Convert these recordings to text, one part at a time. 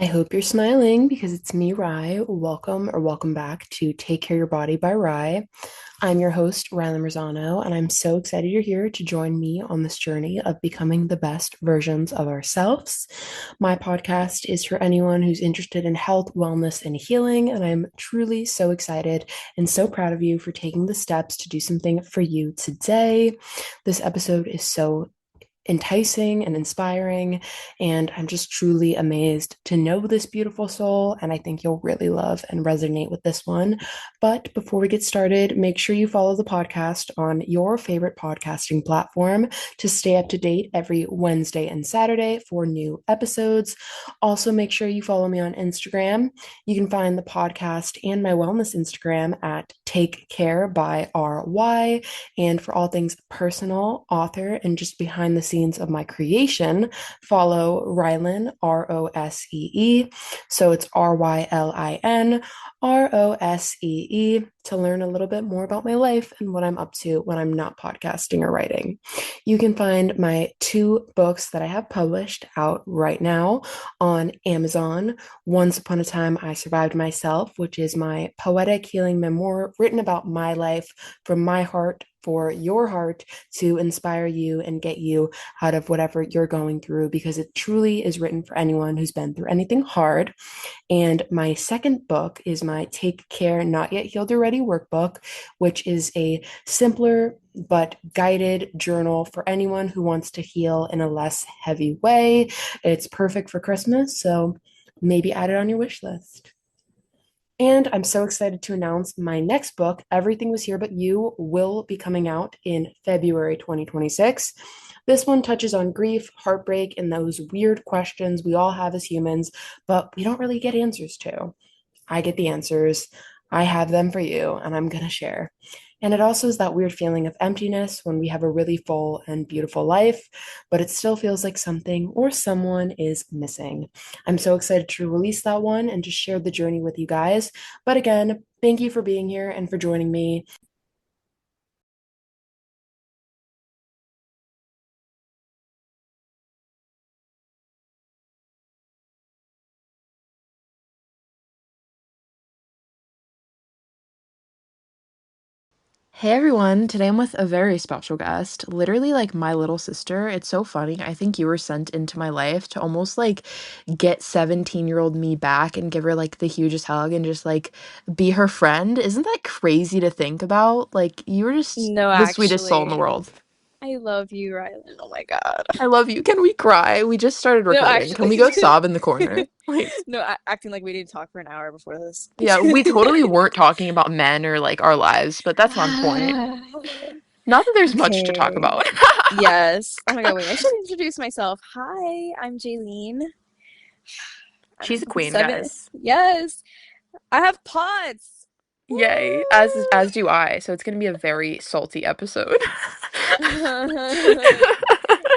I hope you're smiling because it's me, Rye. Welcome back to Take Care of Your Body by Rye. I'm your host, Rylan Rosano, and I'm so excited you're here to join me on this journey of becoming the best versions of ourselves. My podcast is for anyone who's interested in health, wellness, and healing, and I'm truly so excited and so proud of you for taking the steps to do something for you today. This episode is so enticing and inspiring. And I'm just truly amazed to know this beautiful soul. And I think you'll really love and resonate with this one. But before we get started, make sure you follow the podcast on your favorite podcasting platform to stay up to date every Wednesday and Saturday for new episodes. Also, make sure you follow me on Instagram. You can find the podcast and my wellness Instagram at Take Care by RY. And for all things personal, author, and just behind the scenes of my creation, follow Rylan, Rosee. So it's RYLIN, ROSEE, to learn a little bit more about my life and what I'm up to when I'm not podcasting or writing. You can find my two books that I have published out right now on Amazon. Once Upon a Time, I Survived Myself, which is my poetic healing memoir written about my life from my heart for your heart to inspire you and get you out of whatever you're going through, because it truly is written for anyone who's been through anything hard. And my second book is my Take Care Not Yet Healed or Ready workbook, which is a simpler but guided journal for anyone who wants to heal in a less heavy way. It's perfect for Christmas, so maybe add it on your wish list. And I'm so excited to announce my next book, Everything Was Here But You, will be coming out in February 2026. This one touches on grief, heartbreak, and those weird questions we all have as humans, but we don't really get answers to. I get the answers. I have them for you, and I'm going to share. And it also is that weird feeling of emptiness when we have a really full and beautiful life, but it still feels like something or someone is missing. I'm so excited to release that one and just share the journey with you guys. But again, thank you for being here and for joining me. Hey everyone, today I'm with a very special guest, literally like my little sister. It's so funny. I think you were sent into my life to almost like get 17-year-old me back and give her like the hugest hug and just like be her friend. Isn't that crazy to think about? Like you were just No, the sweetest soul in the actually, world. I love you, Rylan. Oh my God. I love you. Can we cry? We just started No, recording. Can actually, we go sob in the corner? Like, no, acting like we didn't talk for an hour before this. yeah, we totally weren't talking about men or like our lives, but that's not the point. Not that there's much to talk Okay. about. Yes. Oh my God, wait, I should introduce myself. Hi, I'm Jayleen. She's a I'm queen, seven. guys. Yes, I have pots. Yay, Woo! as do I. So it's gonna be a very salty episode.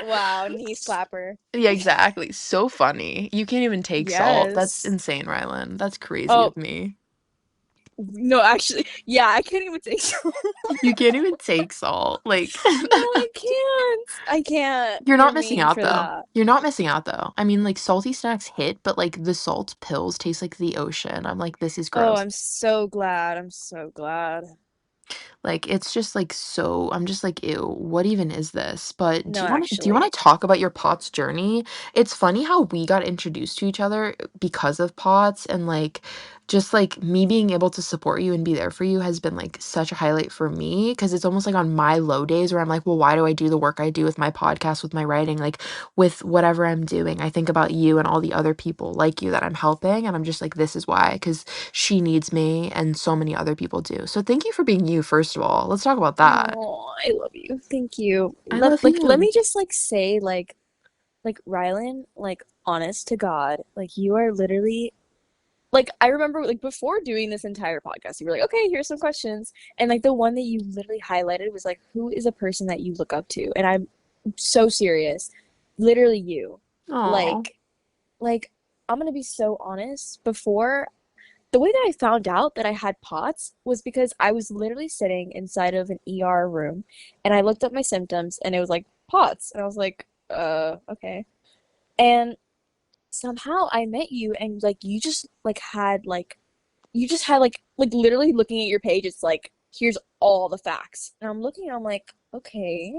Wow, knee slapper. Yeah, exactly. So funny. You can't even take salt. That's Yes. insane, Rylan. That's crazy Oh, of me. no, actually, yeah, I can't even take You can't even take salt. Like No, I can't. I can't. you're You're not missing mean out for though. that. You're not missing out though. I mean, like salty snacks hit, but like the salt pills taste like the ocean. I'm like, this is Oh, gross. I'm so glad. I'm so glad. Like it's just like so I'm just like, ew, what even is this? But No, do you want actually. to talk about your POTS journey? It's funny how we got introduced to each other because of POTS, and like just like me being able to support you and be there for you has been like such a highlight for me, because it's almost like on my low days where I'm like, well, why do I do the work I do with my podcast, with my writing, like with whatever I'm doing? I think about you and all the other people like you that I'm helping, and I'm just like, this is why, because she needs me and so many other people do. So thank you for being you, first of all. Let's talk about that. Oh, I love you. Thank you. I Let love like let you. me just like say like Rylan, like honest to God, like you are literally like I remember like before doing this entire podcast, you were like, okay, here's some questions. And like the one that you literally highlighted was like, who is a person that you look up to? And I'm so serious. Literally you. Oh, Like like I'm gonna be so honest. Before the way that I found out that I had POTS was because I was literally sitting inside of an ER room and I looked up my symptoms and it was like POTS. And I was like, okay. And somehow I met you and like you just like had like you just had like literally looking at your page, it's like here's all the facts. And I'm looking and I'm like, okay,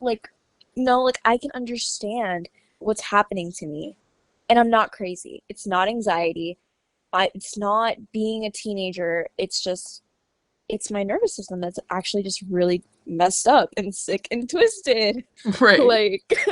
like no, like I can understand what's happening to me. And I'm not crazy. It's not anxiety. It's not being a teenager. It's just it's my nervous system that's actually just really messed up and sick and twisted. Right. Like,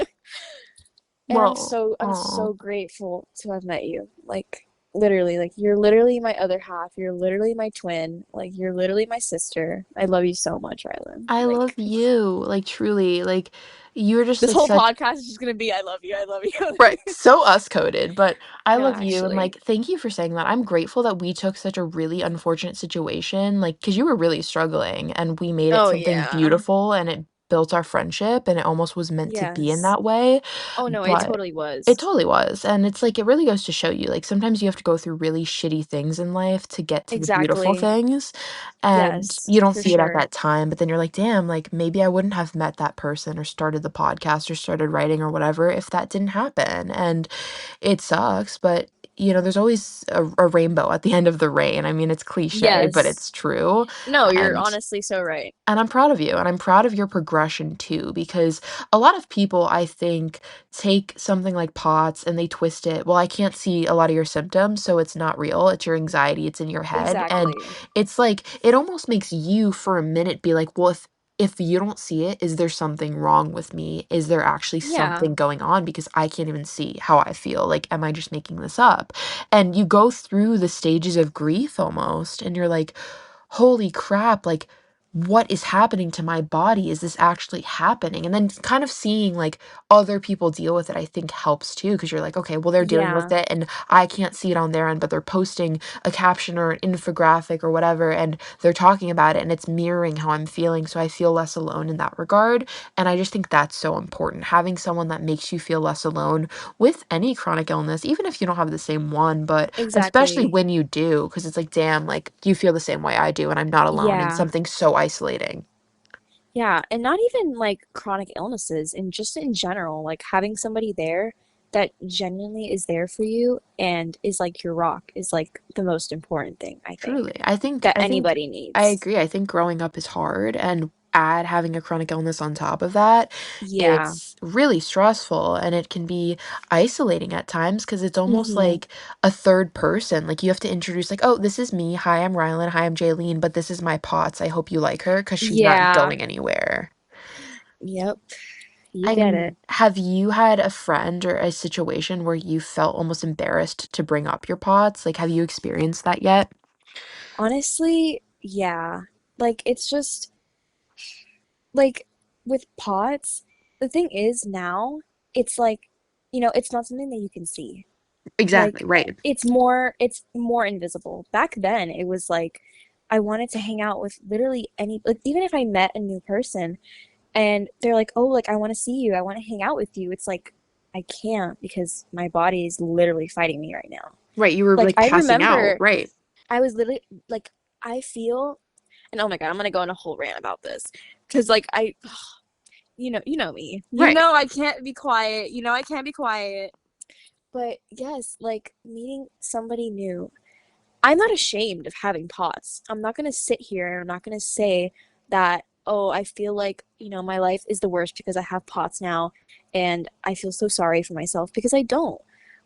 and Well, I'm oh, so grateful to have met you. Like, literally, like you're literally my other half. You're literally my twin. Like, you're literally my sister. I love you so much, Rylan. I love Like, you. Like truly, like you're just this like whole such. podcast is just gonna be I love you. I love you. I love Right. you. So us coded, but I No, love you and actually. like thank you for saying that. I'm grateful that we took such a really unfortunate situation, like because you were really struggling and we made it Oh something yeah. beautiful and it built our friendship and it almost was meant to be in Yes. that way. Oh no, it But totally it was. totally was. And it's like it really goes to show you like sometimes you have to go through really shitty things in life to get to the beautiful Exactly. things. And Yes, you don't for see it at sure. that time, but then you're like, damn, like maybe I wouldn't have met that person or started the podcast or started writing or whatever if that didn't happen. And it sucks, but there's always a rainbow at the end of the rain. I mean, it's cliche, but Yes. it's true. No, you're And honestly so right. and I'm proud of you, and I'm proud of your progression too, because a lot of people, I think, take something like POTS and they twist it. Well, I can't see a lot of your symptoms, so it's not real. It's your anxiety, it's in your head. And Exactly. it's like, it almost makes you for a minute be like, well, if you don't see it, is there something wrong with me? Is there actually Yeah. something going on? Because I can't even see how I feel. Like, am I just making this up? And you go through the stages of grief almost, and you're like, holy crap, like, what is happening to my body? Is this actually happening? And then kind of seeing like other people deal with it, I think helps too, because you're like, okay, well, they're dealing with Yeah. it and I can't see it on their end, but they're posting a caption or an infographic or whatever, and they're talking about it and it's mirroring how I'm feeling. So I feel less alone in that regard. And I just think that's so important. Having someone that makes you feel less alone with any chronic illness, even if you don't have the same one, but especially Exactly. when you do, because it's like, damn, like you feel the same way I do, and I'm not alone in Yeah. something so isolating. Yeah. And not even like chronic illnesses and just in general, like having somebody there that genuinely is there for you and is like your rock is like the most important thing, I Truly. think, I think that I think anybody I needs. agree. I think growing up is hard and add having a chronic illness on top of that, Yeah. it's really stressful and it can be isolating at times because it's almost Mm-hmm. like a third person. Like you have to introduce like, "Oh, this is me. Hi, I'm Rylan. Hi, I'm Jayleen, but this is my Potts. I hope you like her because she's not Yeah. going anywhere." Yep. You I get mean, it. have you had a friend or a situation where you felt almost embarrassed to bring up your Potts? Like, have you experienced that yet? Honestly, yeah. Like it's just like with pots, the thing is now it's like, it's not something that you can see. Exactly, Like right. it's more invisible. Back then it was like I wanted to hang out with literally any like even if I met a new person and they're like, "Oh, like I want to see you. I want to hang out with you." It's like I can't because my body is literally fighting me right now. Right, you were Like like I passing out, remember right. I was literally like I feel and oh my God, I'm gonna go on a whole rant about this because like you know me. You Right. know I can't be quiet. You know I can't be quiet. But yes, like meeting somebody new. I'm not ashamed of having POTS. I'm not gonna sit here and I'm not gonna say that, oh, I feel like, my life is the worst because I have POTS now and I feel so sorry for myself because I don't.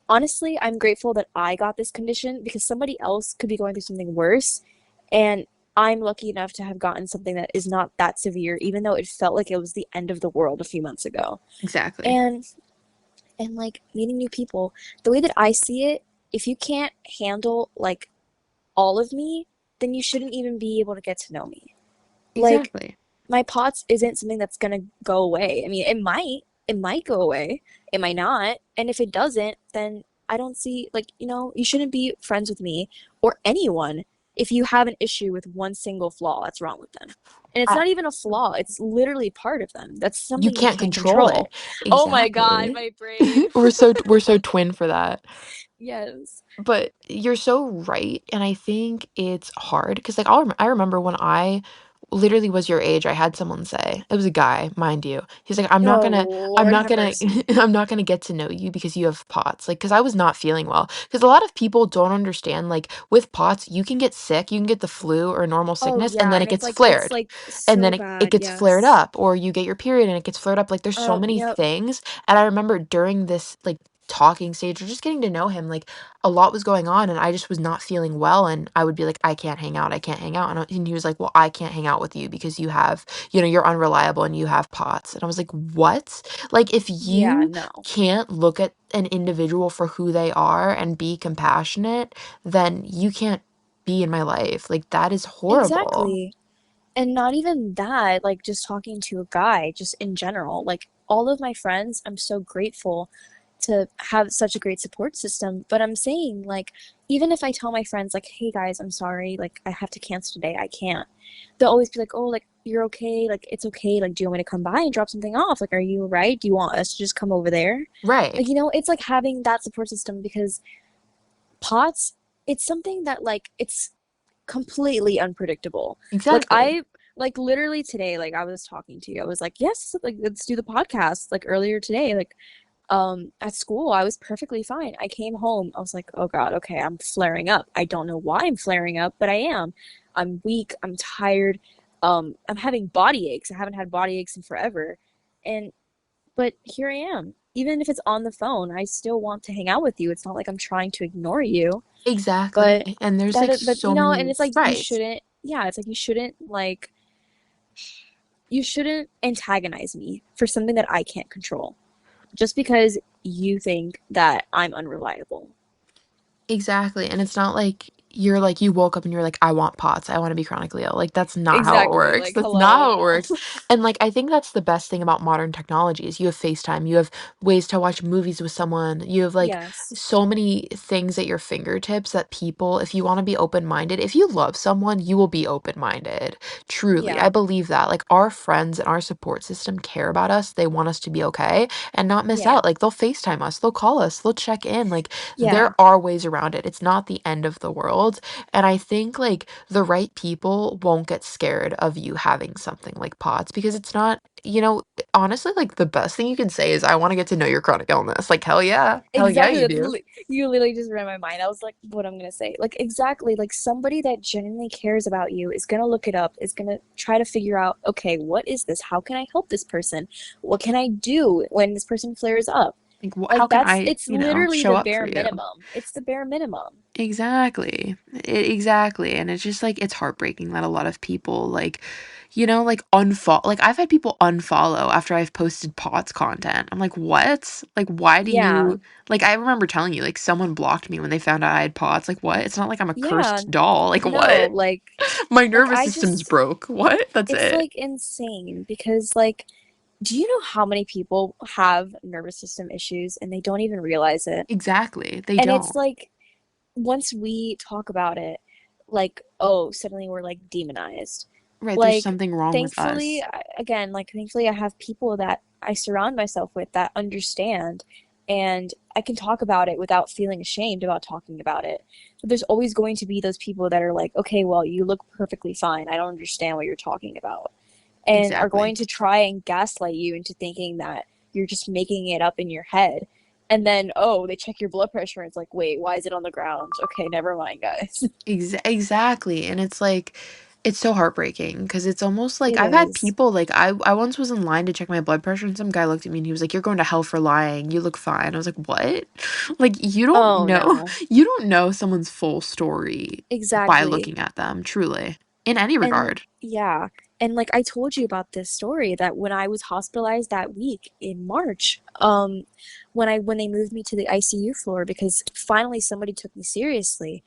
Honestly, I'm grateful that I got this condition because somebody else could be going through something worse. And I'm lucky enough to have gotten something that is not that severe, even though it felt like it was the end of the world a few months ago. Exactly. And like meeting new people, the way that I see it, if you can't handle like all of me, then you shouldn't even be able to get to know me. Like Exactly. my POTS isn't something that's gonna go away. I mean, it might go away, it might not, and if it doesn't, then I don't see like, you shouldn't be friends with me or anyone if you have an issue with one single flaw that's wrong with them. And it's I, not even a flaw, it's literally part of them. That's you something you can't can't control it. control. Oh my God, Exactly. my brain. We're so twin for that. Yes. But you're so right, and I think it's hard because like I remember when I literally was your age, I had someone say, it was a guy, mind you. He's like, Oh, I'm Lord not have gonna, mercy. I'm not gonna get to know you because you have POTS. Like, because I was not feeling well. Because a lot of people don't understand, like, with POTS, you can get sick, you can get the flu or normal Oh, sickness, and yeah, then and it it's gets like it's flared. like And so then it bad. gets flared Yes. up, or you get your period and it gets flared up. Like, there's so many Yep. things. And I remember during this, like, talking stage or just getting to know him, like, a lot was going on and I just was not feeling well. And I would be like, I can't hang out. I can't hang out. And he was like, well, I can't hang out with you because you have, you're unreliable and you have POTS. And I was like, what? Like, if Yeah, you no. can't look at an individual for who they are and be compassionate, then you can't be in my life. Like, that is horrible. Exactly. And not even that, like just talking to a guy, just in general. Like all of my friends, I'm so grateful to have such a great support system. But I'm saying, like, even if I tell my friends, like, hey guys, I'm sorry, like, I have to cancel today, I can't. They'll always be like, oh, like, you're okay, like, it's okay, like, do you want me to come by and drop something off? Like, are you all right? Do you want us to just come over there? Right. Like, it's like having that support system because POTS, it's something that, like, it's completely unpredictable. Like Exactly. I like literally today, like I was talking to you. I was like, yes, like let's do the podcast. Like earlier today, like at school, I was perfectly fine. I came home, I was like, oh God, okay, I'm flaring up. I don't know why I'm flaring up, but I am. I'm weak, I'm tired, I'm having body aches. I haven't had body aches in forever. And but here I am. Even if it's on the phone, I still want to hang out with you. It's not like I'm trying to ignore you. Exactly. But And there's like but so many, and it's like you right. shouldn't, yeah, it's like you shouldn't antagonize me for something that I can't control just because you think that I'm unreliable. Exactly. And it's not like you're like you woke up and you're like, I want POTS. I want to be chronically ill. Like that's not how it Exactly. works. Like, That's not hello, how it no. works. And like I think that's the best thing about modern technology is you have FaceTime, you have ways to watch movies with someone, you have like Yes. so many things at your fingertips that people, if you want to be open-minded, if you love someone, you will be open-minded. Truly. I Yeah. believe that. Like our friends and our support system care about us. They want us to be okay and not miss Yeah. out. Like they'll FaceTime us, they'll call us, they'll check in. Like Yeah. there are ways around it. It's not the end of the world. And I think like the right people won't get scared of you having something like POTS because it's not, honestly, like the best thing you can say is, I want to get to know your chronic illness. Like, hell yeah. Hell yeah, Exactly. you do. You literally just read my mind. I was like, what I'm gonna say. Like exactly. Like somebody that genuinely cares about you is gonna look it up, is gonna try to figure out, okay, what is this? How can I help this person? What can I do when this person flares up? Like, how Like can that's I, it's literally show the up for bare you? minimum. It's the bare minimum. Exactly. Exactly. And it's just like it's heartbreaking that a lot of people like, like unfollow. Like I've had people unfollow after I've posted POTS content. I'm like, what? Like, why do Yeah. you like? I remember telling you like someone blocked me when they found out I had POTS. Like, what? It's not like I'm a Yeah. cursed doll. Like, No, what? My like nervous I system's just broke. What? That's it's it. like insane because like do you know how many people have nervous system issues and they don't even realize it? Exactly. They And it's don't. like once we talk about it, like, oh, suddenly we're like demonized. Right. There's Like, something wrong with thankfully, us. again, like, thankfully, I have people that I surround myself with that understand, and I can talk about it without feeling ashamed about talking about it. But there's always going to be those people that are like, okay, well, you look perfectly fine. I don't understand what you're talking about. And are Exactly. going to try and gaslight you into thinking that you're just making it up in your head. And then, oh, they check your blood pressure and it's like, wait, why is it on the ground? Okay, never mind, guys. Exactly. And it's like, it's so heartbreaking because it's almost like It I've had is. people like I once was in line to check my blood pressure and some guy looked at me and he was like, "You're going to hell for lying. You look fine." I was like, "What?" Like you don't Oh know no. you don't know someone's full story by Exactly. looking at them, truly. In any And regard. yeah, and like I told you about this story that when I was hospitalized that week in March, when they moved me to the ICU floor because finally somebody took me seriously,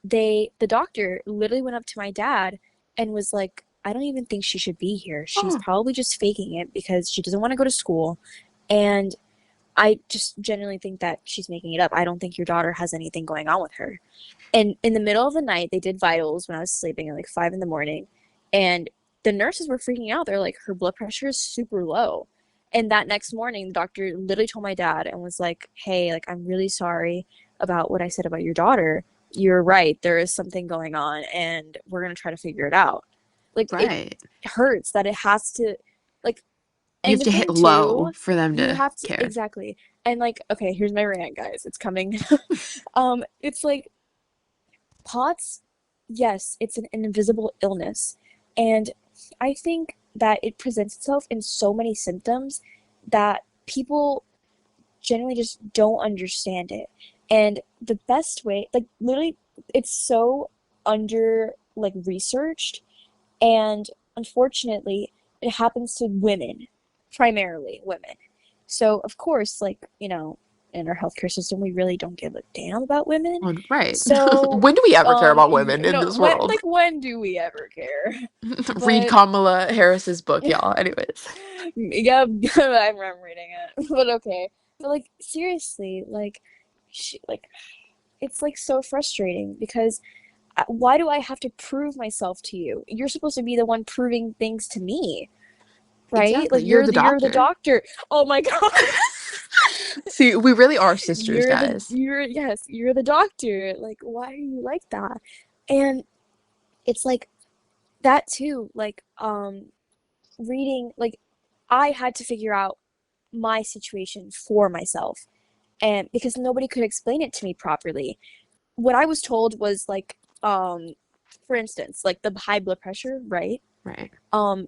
the doctor literally went up to my dad and was like, I don't even think she should be here. She's Oh, probably just faking it because she doesn't want to go to school. And I just genuinely think that she's making it up. I don't think your daughter has anything going on with her. And in the middle of the night, they did vitals when I was sleeping at like 5 in the morning. And the nurses were freaking out. They're like, her blood pressure is super low. And that next morning, the doctor literally told my dad and was like, hey, like, I'm really sorry about what I said about your daughter. You're right. There is something going on, and we're going to try to figure it out. Like it Right. hurts that it has to like You and have the to hit thing low too, for them you to have to care. exactly. And like, okay, here's my rant, guys. It's coming. It's like POTS, yes, it's an invisible illness. And I think that it presents itself in so many symptoms that people generally just don't understand it. And the best way, like literally, it's so under like researched, and unfortunately, it happens to women, primarily women. So, of course, like, in our healthcare system, we really don't give a damn about women. Well, right. So, When do we ever care about women in this world? when do we ever care? Read But Kamala Harris's book, y'all. Anyways. yeah, I'm reading it. But okay. But like seriously, like like it's like so frustrating because why do I have to prove myself to you? You're supposed to be the one proving things to me, right? Exactly. Like You're the you're the doctor. doctor. Oh my God. See, we really are sisters, guys. You're the doctor. Like why are you like that? And it's like that too, like reading like I had to figure out my situation for myself, and because nobody could explain it to me properly. What I was told was like for instance, like the high blood pressure, right? Right.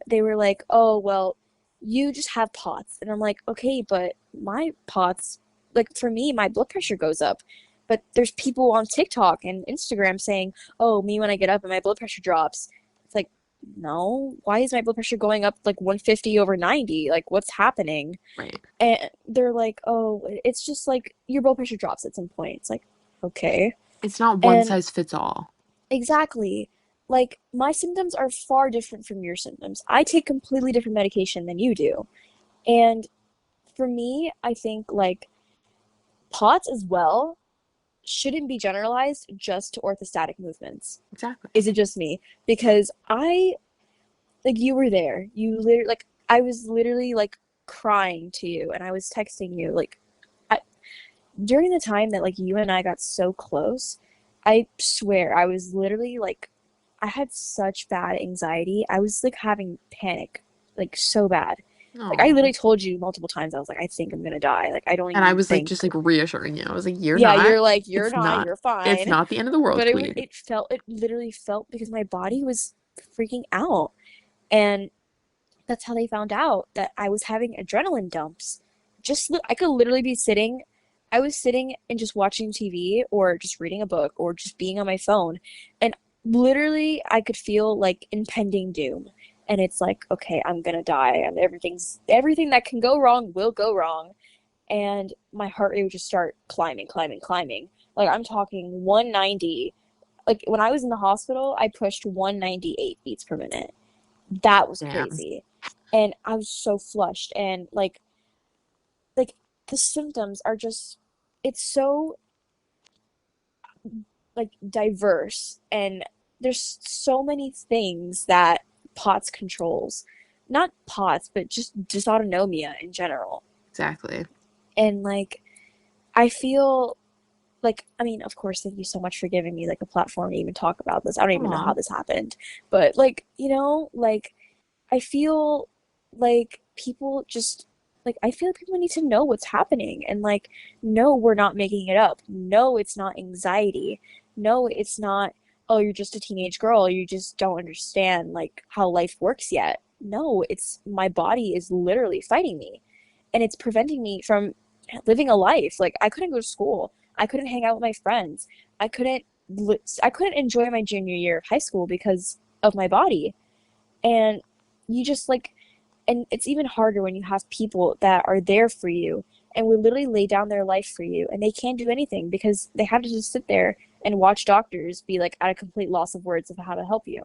They were like, "Oh, well, you just have POTS." And I'm like, "Okay, but my POTS, like for me, my blood pressure goes up." But there's people on TikTok and Instagram saying, "Oh, me when I get up and my blood pressure drops." It's like, "No, why is my blood pressure going up like 150 over 90? Like what's happening?" Right. And they're like, "Oh, it's just like your blood pressure drops at some point." It's like, "Okay." It's not one And size fits all. exactly. Like, my symptoms are far different from your symptoms. I take completely different medication than you do. And for me, I think, like, POTS as well shouldn't be generalized just to orthostatic movements. Exactly. Is it just me? Because like, you were there. You literally, like, I was literally, like, crying to you and I was texting you. Like, I, during the time that, like, you and I got so close, I swear I was literally, like, I had such bad anxiety. I was like having panic, like so bad. Like I Oh. literally told you multiple times, I was like, I think I'm gonna die. Like I don't And I even was like think. just like reassuring you. I was like, you're Yeah, not. you're like, you're It's not, not. you're It's fine. not the end of the world, But Queen. it literally felt because my body was freaking out. And that's how they found out that I was having adrenaline dumps. I could literally be sitting, I was sitting and just watching TV or just reading a book or just being on my phone, and literally I could feel like impending doom. And it's like, okay, I'm gonna die, and everything that can go wrong will go wrong. And my heart rate would just start climbing, climbing, climbing. Like I'm talking 190. Like when I was in the hospital, I pushed 198 beats per minute. That was Damn. crazy. And I was so flushed, and like the symptoms are just it's so like diverse, and there's so many things that POTS controls. Not POTS, but just dysautonomia in general. Exactly. And like I feel like I mean, of course, thank you so much for giving me like a platform to even talk about this. I don't even know Aw. how this happened. But like, like I feel like people just like I feel like people need to know what's happening, and like no, we're not making it up. No, it's not anxiety. No, it's not, oh, you're just a teenage girl. You just don't understand like how life works yet. No, it's my body is literally fighting me, and it's preventing me from living a life. Like I couldn't go to school. I couldn't hang out with my friends. I couldn't I couldn't enjoy my junior year of high school because of my body. And you just like and it's even harder when you have people that are there for you and will literally lay down their life for you, and they can't do anything because they have to just sit there and watch doctors be like at a complete loss of words of how to help you.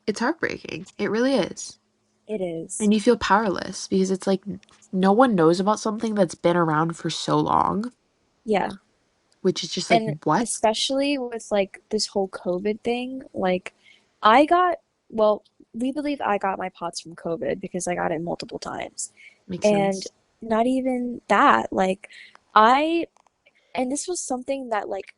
It's heartbreaking. It really is. It is. And you feel powerless because it's like no one knows about something that's been around for so long, Yeah. which is just like, And what? especially with like this whole COVID thing, like I got, well, we believe I got my POTS from COVID because I got it multiple times. Makes And sense. not even that, like I, and this was something that like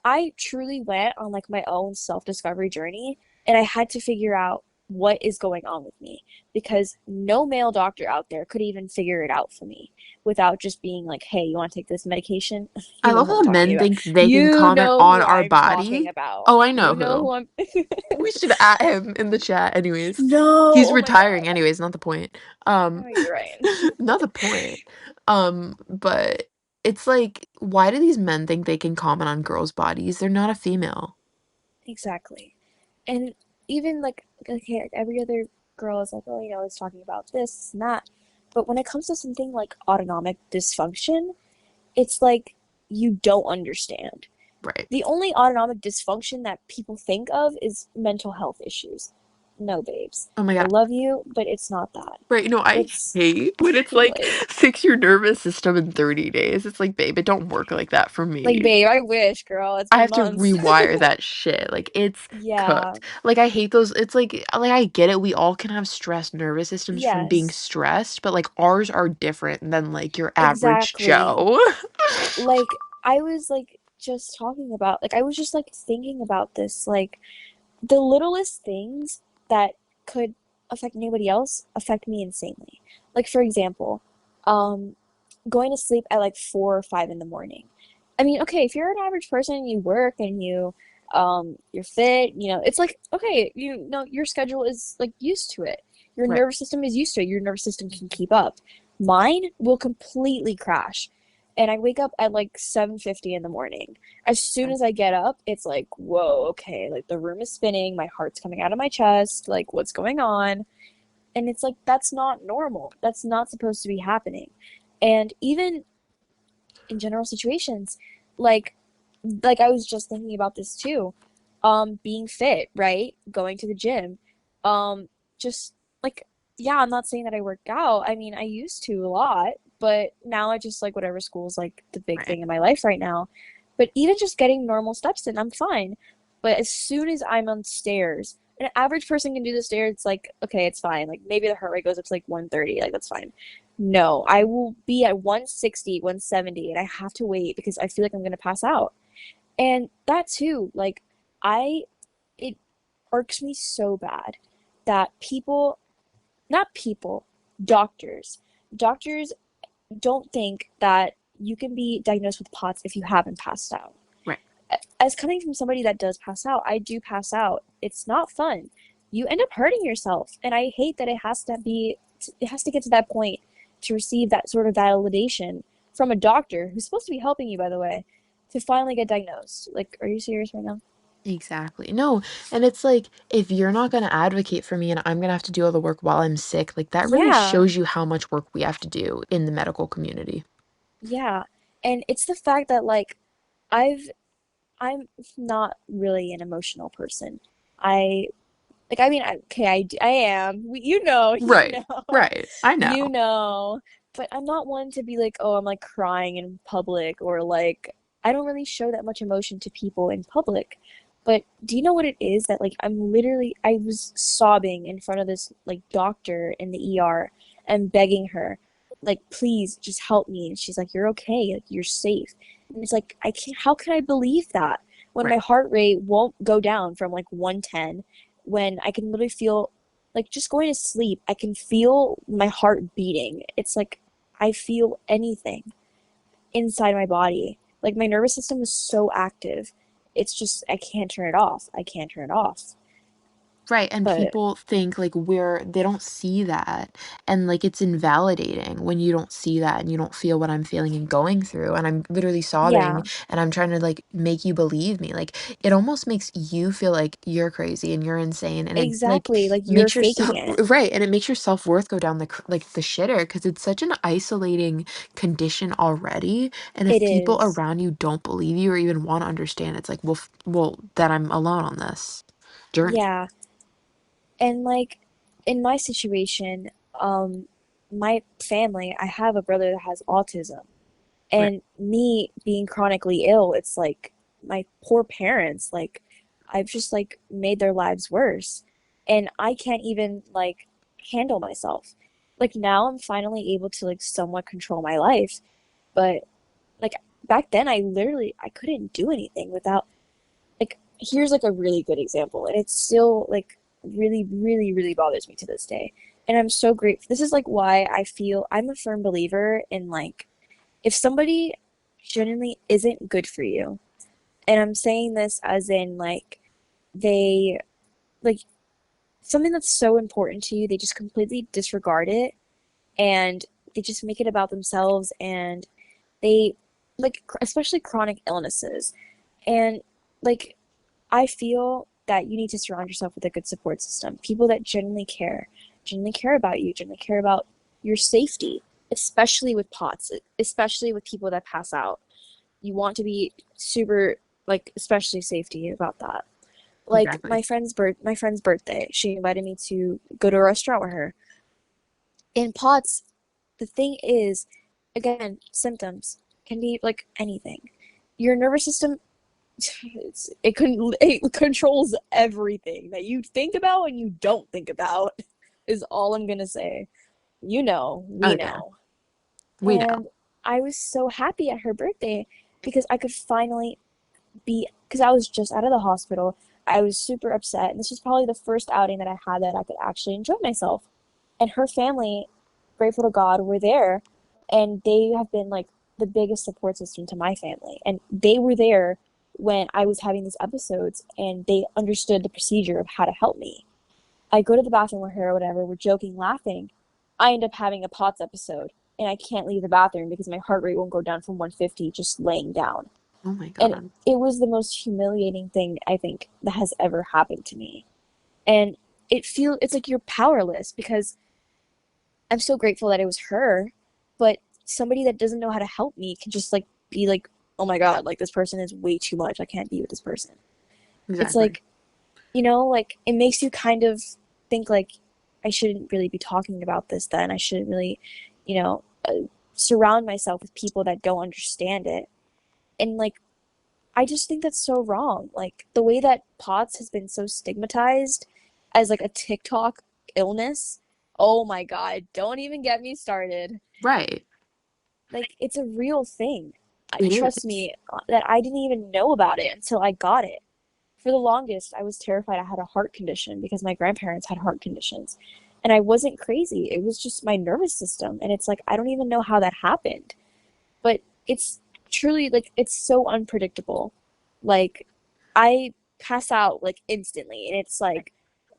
I truly went on like my own self-discovery journey, and I had to figure out what is going on with me, because no male doctor out there could even figure it out for me without just being like, hey, you want to take this medication? I You know love who I'm how talking men about. think they can You comment know on who our I'm talking body. about. Oh, I know You know who. who I'm We should add him in the chat anyways. No, He's oh my God. retiring anyways, not the point. Oh, you're right. Not the point. But it's like, why do these men think they can comment on girls' bodies? They're not a female. Exactly. And even like, okay, like every other girl is like, oh, is talking about this and that. But when it comes to something like autonomic dysfunction, it's like you don't understand. Right. The only autonomic dysfunction that people think of is mental health issues. No, babes. Oh my I God. love you, but it's not that. Right, I It's hate when it's like like, fix your nervous system in 30 days. It's like, babe, it don't work like that for me. babe, I wish, girl. It's I been have to months. rewire that shit. Like it's Yeah. cooked. Like I hate those. It's like I get it. We all can have stressed nervous systems from being Yes. stressed, but like ours are different than like your average Exactly. Joe. Like I was like just talking about like I was just like thinking about this like the littlest things that could affect anybody else affect me insanely. Like for example, um going to sleep at like 4 or 5 in the morning. I mean, okay, if you're an average person, you work and you're fit, it's like okay, your schedule is like used to it. Your Right. nervous system is used to it. Your nervous system can keep up. Mine will completely crash. And I wake up at like 7:50 in the morning. As soon as I get up, it's like, whoa, okay, like the room is spinning, my heart's coming out of my chest, like what's going on? And it's like that's not normal. That's not supposed to be happening. And even in general situations, like I was just thinking about this too. Being fit, right? Going to the gym. Just like yeah, I'm not saying that I work out. I mean, I used to a lot, but now I just like whatever school's like the big Right. thing in my life right now. But even just getting normal steps in, I'm fine. But as soon as I'm on stairs, an average person can do the stairs, it's like, okay, it's fine. Like maybe the heart rate goes up to like 130, like that's fine. No, I will be at 160, 170, and I have to wait because I feel like I'm gonna pass out. And that too, like I it irks me so bad that people, not people, doctors, doctors don't think that you can be diagnosed with POTS if you haven't passed out. Right. As coming from somebody that does pass out, I do pass out. It's not fun. You end up hurting yourself, and I hate that it has to get to that point to receive that sort of validation from a doctor who's supposed to be helping you, by the way, to finally get diagnosed. Like, are you serious right now? Exactly. No, and it's like if you're not going to advocate for me and I'm going to have to do all the work while I'm sick, like that really Yeah, shows you how much work we have to do in the medical community. yeah. And it's the fact that like I've I'm not really an emotional person. I I mean, okay, I am. You know, you Right. know, Right. I know. you know. But I'm not one to be like, oh, I'm like crying in public or like I don't really show that much emotion to people in public. But do you know what it is that like I was sobbing in front of this like doctor in the ER and begging her, like, please just help me. And she's like, you're okay, like you're safe. And it's like I can't, how can I believe that when my Right. heart rate won't go down from like 110, when I can literally feel like just going to sleep, I can feel my heart beating. It's like I feel anything inside my body. Like my nervous system is so active. It's just I can't turn it off. I can't turn it off. Right, and But people think like they don't see that, and like it's invalidating when you don't see that and you don't feel what I'm feeling and going through, and I'm literally sobbing yeah, and I'm trying to like make you believe me. Like it almost makes you feel like you're crazy and you're insane, and it like exactly. Like you're makes your faking it. right, and it makes your self-worth go down like the shitter because it's such an isolating condition already, and It if people is. around you don't believe you or even want to understand, it's like well then I'm alone on this journey. Yeah. And like in my situation, my family, I have a brother that has autism. Right. And me being chronically ill, it's like my poor parents, like I've just like made their lives worse. And I can't even like handle myself. Like now I'm finally able to like somewhat control my life, but like back then I couldn't do anything without like here's like a really good example, and it's still like really, really, really bothers me to this day. And I'm so grateful. This is like why I feel I'm a firm believer in like if somebody genuinely isn't good for you, and I'm saying this as in like they like something that's so important to you, they just completely disregard it and they just make it about themselves and they like especially chronic illnesses. And like I feel that you need to surround yourself with a good support system, people that genuinely care about you, genuinely care about your safety, especially with POTS, especially with people that pass out. You want to be super like especially safety about that. Like Exactly. my friend's birthday, she invited me to go to a restaurant with her. In POTS, the thing is, again, symptoms can be like anything. Your nervous system it controls everything that you think about and you don't think about is all I'm gonna say. You know, Oh we yeah, know. we know. And I was so happy at her birthday because I could finally be because I was just out of the hospital. I was super upset, and this was probably the first outing that I had that I could actually enjoy myself. And her family, grateful to God, were there, and they have been like the biggest support system to my family. And they were there when I was having these episodes, and they understood the procedure of how to help me. I go to the bathroom with her or whatever, we're joking, laughing. I end up having a POTS episode, and I can't leave the bathroom because my heart rate won't go down from 150 just laying down. Oh my And God. it was the most humiliating thing I think that has ever happened to me. And it's like you're powerless because I'm so grateful that it was her, but somebody that doesn't know how to help me can just like be like, "Oh my God, like this person is way too much. I can't be with this person." It's Exactly. like, like it makes you kind of think like I shouldn't really be talking about this then. I shouldn't really, you know, surround myself with people that don't understand it. And like I just think that's so wrong. Like the way that POTS has been so stigmatized as like a TikTok illness. Oh my God, don't even get me started. Right. Like it's a real thing. It Trust is. me that I didn't even know about it until I got it. For the longest, I was terrified I had a heart condition because my grandparents had heart conditions. And I wasn't crazy. It was just my nervous system. And it's like, I don't even know how that happened. But it's truly like it's so unpredictable. Like I pass out like instantly and it's like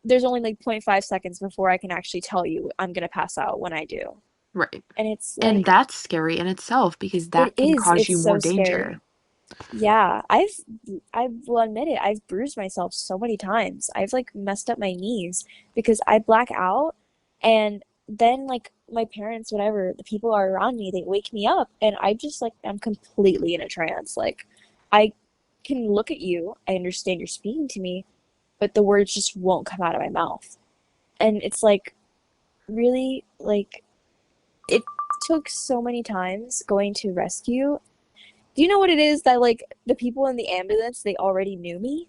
there's only like 0.5 seconds before I can actually tell you I'm gonna pass out when I do. Right. And it's And like that's scary in itself because it that can is, cause it's you more so danger. scary. Yeah, I will admit it, I've bruised myself so many times. I've like messed up my knees because I black out and then like my parents, whatever, the people are around me, they wake me up and I just like I'm completely in a trance. Like I can look at you, I understand you're speaking to me, but the words just won't come out of my mouth. And it's like really like it took so many times going to rescue. Do you know what it is that like the people in the ambulance, they already knew me?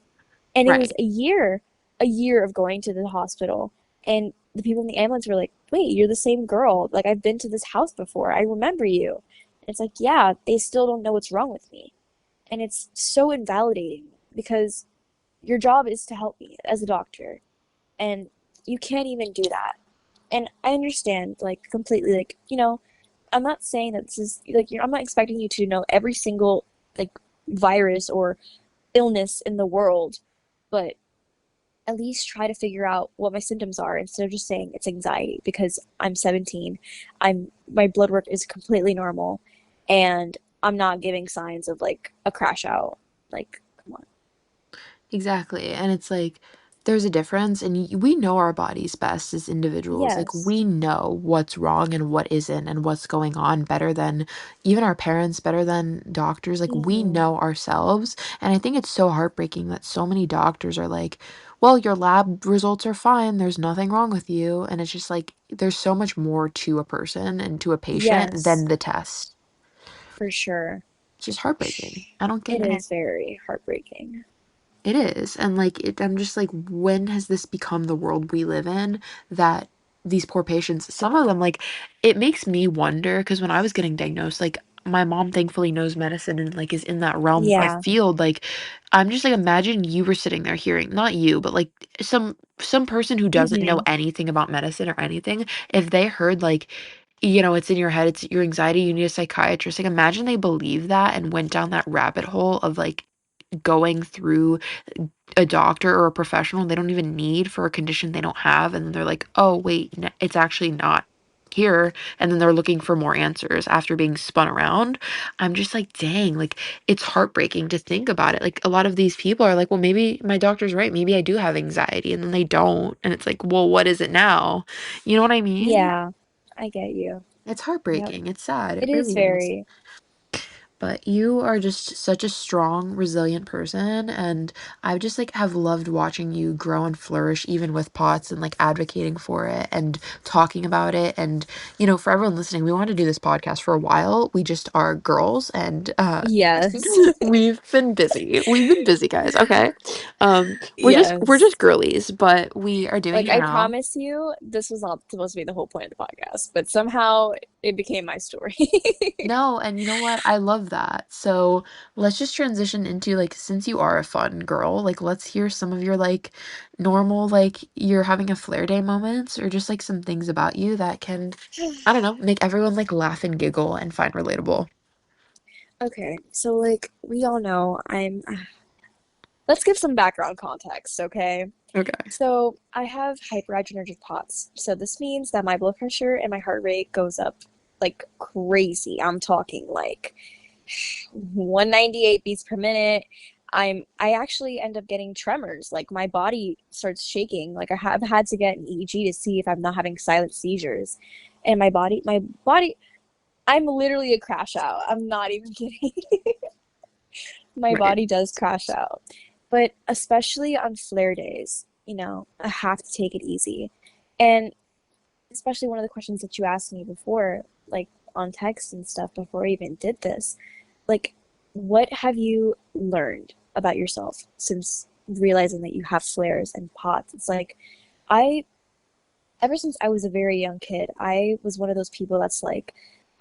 And it was Right. a year of going to the hospital. And the people in the ambulance were like, wait, you're the same girl. Like, I've been to this house before. I remember you. And it's like, yeah, they still don't know what's wrong with me. And it's so invalidating because your job is to help me as a doctor. And you can't even do that. And I understand, like, completely, like, I'm not saying that this is, like, I'm not expecting you to know every single, like, virus or illness in the world, but at least try to figure out what my symptoms are instead of just saying it's anxiety because I'm 17. My blood work is completely normal and I'm not giving signs of like a crash out. Like, come on. Exactly. And it's like there's a difference and we know our bodies best as individuals. Like Yes. we know what's wrong and what isn't and what's going on better than even our parents, better than doctors. Like we Hmm. know ourselves. And I think it's so heartbreaking that so many doctors are like, well, your lab results are fine. There's nothing wrong with you. And it's just like there's so much more to a person and to a patient than Yes, the test. for sure. It's just heartbreaking. I don't get It it. is very heartbreaking. It is. And like I'm just like, when has this become the world we live in that these poor patients, some of them like it makes me wonder because when I was getting diagnosed, like my mom thankfully knows medicine and like is in that realm of Yeah. field. Like I'm just like imagine you were sitting there hearing, not you, but like some person who doesn't know Hmm. anything about medicine or anything, if they heard like, you know, it's in your head, it's your anxiety, you need a psychiatrist. Like imagine they believed that and went down that rabbit hole of like going through a doctor or a professional they don't even need for a condition they don't have, and then they're like, oh wait, it's actually not here, and then they're looking for more answers after being spun around. I'm just like, dang, like it's heartbreaking to think about it. Like a lot of these people are like, well, maybe my doctor's right, maybe I do have anxiety, and then they don't, and it's like, well, what is it now? You know what I mean? Yeah. I get you. It's Yep. heartbreaking, it's sad, it It is really is. very. But you are just such a strong, resilient person, and I just like have loved watching you grow and flourish even with POTS and like advocating for it and talking about it. And you know, for everyone listening, we want to do this podcast for a while. We just are girls and Yes. we've been busy. We've been busy, guys, okay? We're Yes. just girlies, but we are doing Like it I now. promise you, this was not supposed to be the whole point of the podcast, but somehow it became my story. No, and you know what? I love that. So let's just transition into like, since you are a fun girl, like let's hear some of your like normal, like you're having a flare day moments or just like some things about you that can, I don't know, make everyone like laugh and giggle and find relatable. Okay, so like we all know, let's give some background context, okay? Okay. So I have hyperhidronergic POTS. So this means that my blood pressure and my heart rate goes up like crazy. I'm talking like 198 beats per minute. I actually end up getting tremors. Like my body starts shaking. Like I have had to get an EEG to see if I'm not having silent seizures. And my body, I'm literally a crash out. I'm not even kidding. My Right. body does crash out. But especially on flare days, I have to take it easy. And especially one of the questions that you asked me before, like on text and stuff before I even did this, like, what have you learned about yourself since realizing that you have flares and POTS? It's like, I, ever since I was a very young kid, I was one of those people that's like,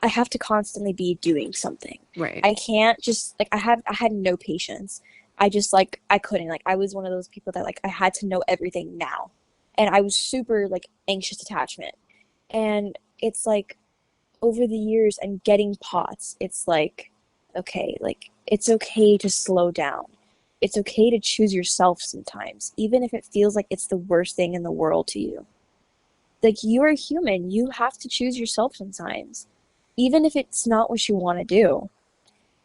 I have to constantly be doing something. Right. I can't just like I had no patience. I just like I couldn't. Like I was one of those people that like I had to know everything now. And I was super like anxious attachment. And it's like over the years and getting POTS, it's like, okay, like it's okay to slow down. It's okay to choose yourself sometimes, even if it feels like it's the worst thing in the world to you. Like you are human, you have to choose yourself sometimes, even if it's not what you want to do.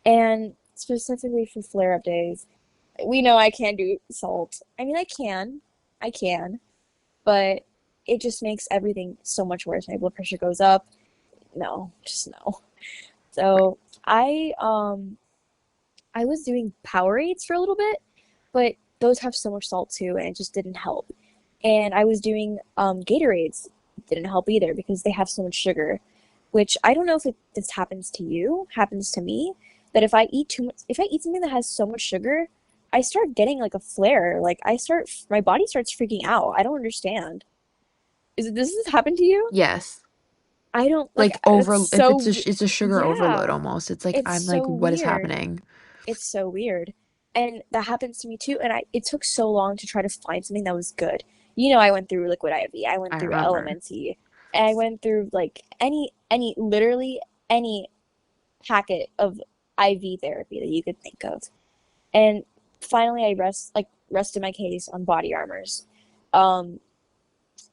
And specifically for flare up days, we know I can't do salt. I mean, I can, but it just makes everything so much worse. My blood pressure goes up. No, just no. Right. So I was doing Powerades for a little bit, but those have so much salt too, and it just didn't help. And I was doing Gatorades, didn't help either because they have so much sugar, which I don't know if this happens to you, happens to me, that if I eat too much, if I eat something that has so much sugar, I start getting like a flare. Like my body starts freaking out. I don't understand. Does this happen to you? Yes. I don't like Like it's over, if so it's a sugar overload yeah. almost. It's like It's I'm like, so what is weird. happening? It's so weird. And that happens to me too. And it took so long to try to find something that was good. I went through Liquid IV, I went I through remember. Elementy, and I went through like literally any packet of IV therapy that you could think of. And finally I rested my case on body armors. Um,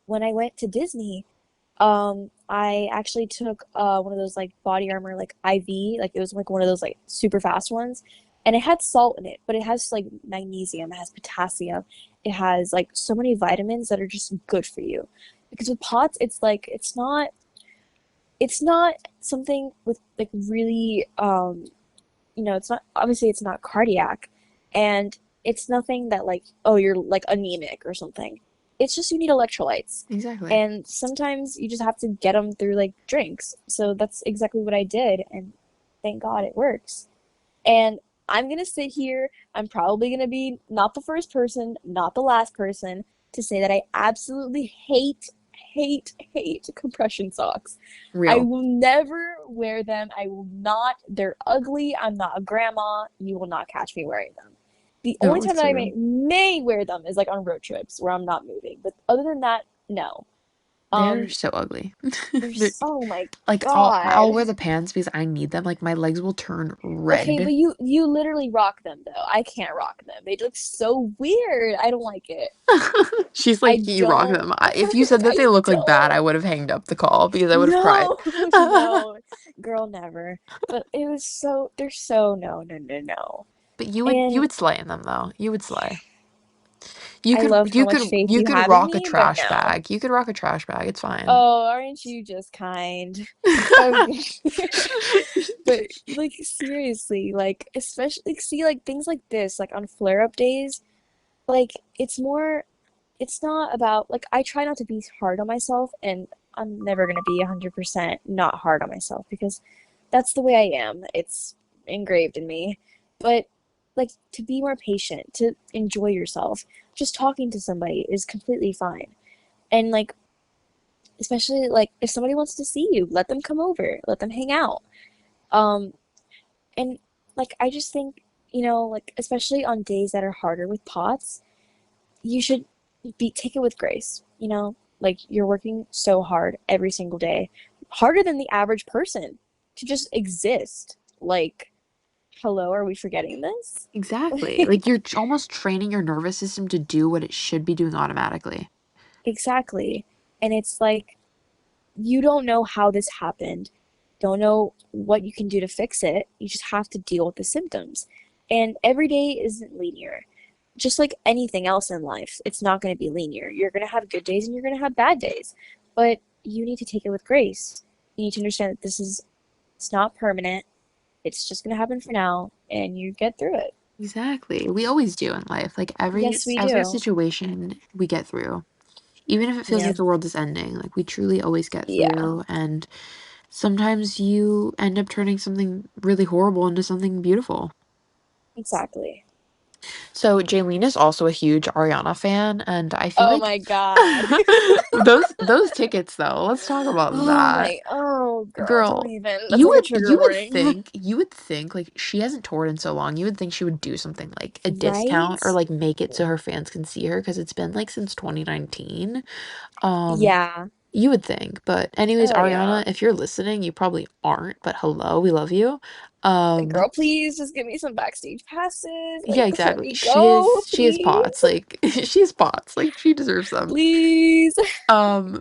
when I went to Disney, I actually took one of those like body armor like IV, like it was like one of those like super fast ones, and it had salt in it, but it has like magnesium, it has potassium, it has like so many vitamins that are just good for you. Because with POTS, it's like it's not something with like really it's not obviously it's not cardiac, and it's nothing that like, oh, you're like anemic or something. It's just you need electrolytes. Exactly. And sometimes you just have to get them through like drinks. So that's exactly what I did, and thank God it works. And I'm gonna sit here, I'm probably gonna be not the first person, not the last person to say that I absolutely hate compression socks. I Real. will never wear them. I will not. They're ugly. I'm not a grandma. You will not catch me wearing them. The only No, time it's that so I real. may wear them is like on road trips where I'm not moving. But other than that, no. They're Um, so ugly. They're oh my like God. I'll wear the pants because I need them. Like my legs will turn Okay, red. but you literally rock them though. I can't rock them. They look so weird. I don't like it. She's I like, you rock don't. them. If you said that I they look like bad, I don't. would have hanged up the call because I would have cried. No, no, girl, never. But it was so, they're so, no, no, no, no. But you And would slay in them though. You would slay. I love how much faith You you could have in rock a me, but trash no. bag. You could rock a trash bag. It's fine. Oh, aren't you just kind? Okay. But like seriously, like especially like, see like things like this, like on flare up days, like it's more it's not about like I try not to be hard on myself and I'm never gonna be 100% not hard on myself because that's the way I am. It's engraved in me. But like to be more patient, to enjoy yourself, just talking to somebody is completely fine. And like especially like if somebody wants to see you, let them come over, let them hang out. Um and like I just think, like especially on days that are harder with pots, you should be take it with grace. Like you're working so hard every single day, harder than the average person to just exist. Like, hello, are we forgetting this? Exactly. Like you're almost training your nervous system to do what it should be doing automatically. Exactly. And it's like you don't know how this happened, don't know what you can do to fix it. You just have to deal with the symptoms. And every day isn't linear. Just like anything else in life, it's not going to be linear. You're going to have good days and you're going to have bad days. But you need to take it with grace. You need to understand that it's not permanent. It's just going to happen for now and you get through it. Exactly. We always do in life. Like Yes, we every do. situation we get through. Even if it feels Yeah. like the world is ending, like we truly always get Yeah, through. And sometimes you end up turning something really horrible into something beautiful. exactly. So Jayleen is also a huge Ariana fan, and I feel Oh like my God. those tickets though, let's talk about that. Oh girl, don't Girl, even. That's like a trigger warning. you would think like she hasn't toured in so long. You would think she would do something like a discount or Right? like make it so her fans can see her because it's been like since 2019. Um, Yeah. you would think, but anyways, Oh yeah. Ariana, if you're listening, you probably aren't, but hello, we love you. Um, Girl, please just give me some backstage passes. yeah, Like, let exactly. me go, She is pots. please. Like she is pots. Like she deserves them. Please.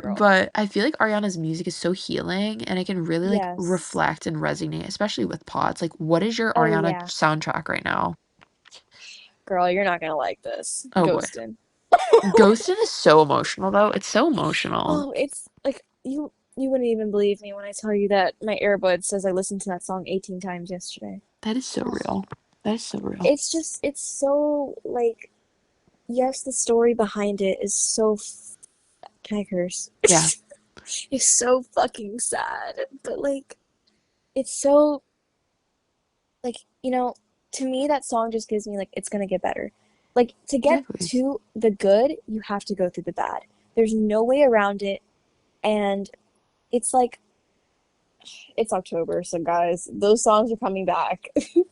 Girl. But I feel like Ariana's music is so healing and it can really like Yes. reflect and resonate, especially with pods. Like, what is your Oh Ariana yeah. soundtrack right now? Girl, you're not gonna like this. Oh boy. Ghostin'. Ghosted is so emotional though. It's so emotional. Oh, it's like you wouldn't even believe me when I tell you that my earbud says I listened to that song 18 times yesterday. That is so real. That is so real. It's so like yes, the story behind it is so can I curse? Yeah, It's so fucking sad, but like it's so like, to me that song just gives me like it's gonna get better. Like to get exactly. to the good, you have to go through the bad. There's no way around it. And it's like it's October, so guys, those songs are coming back.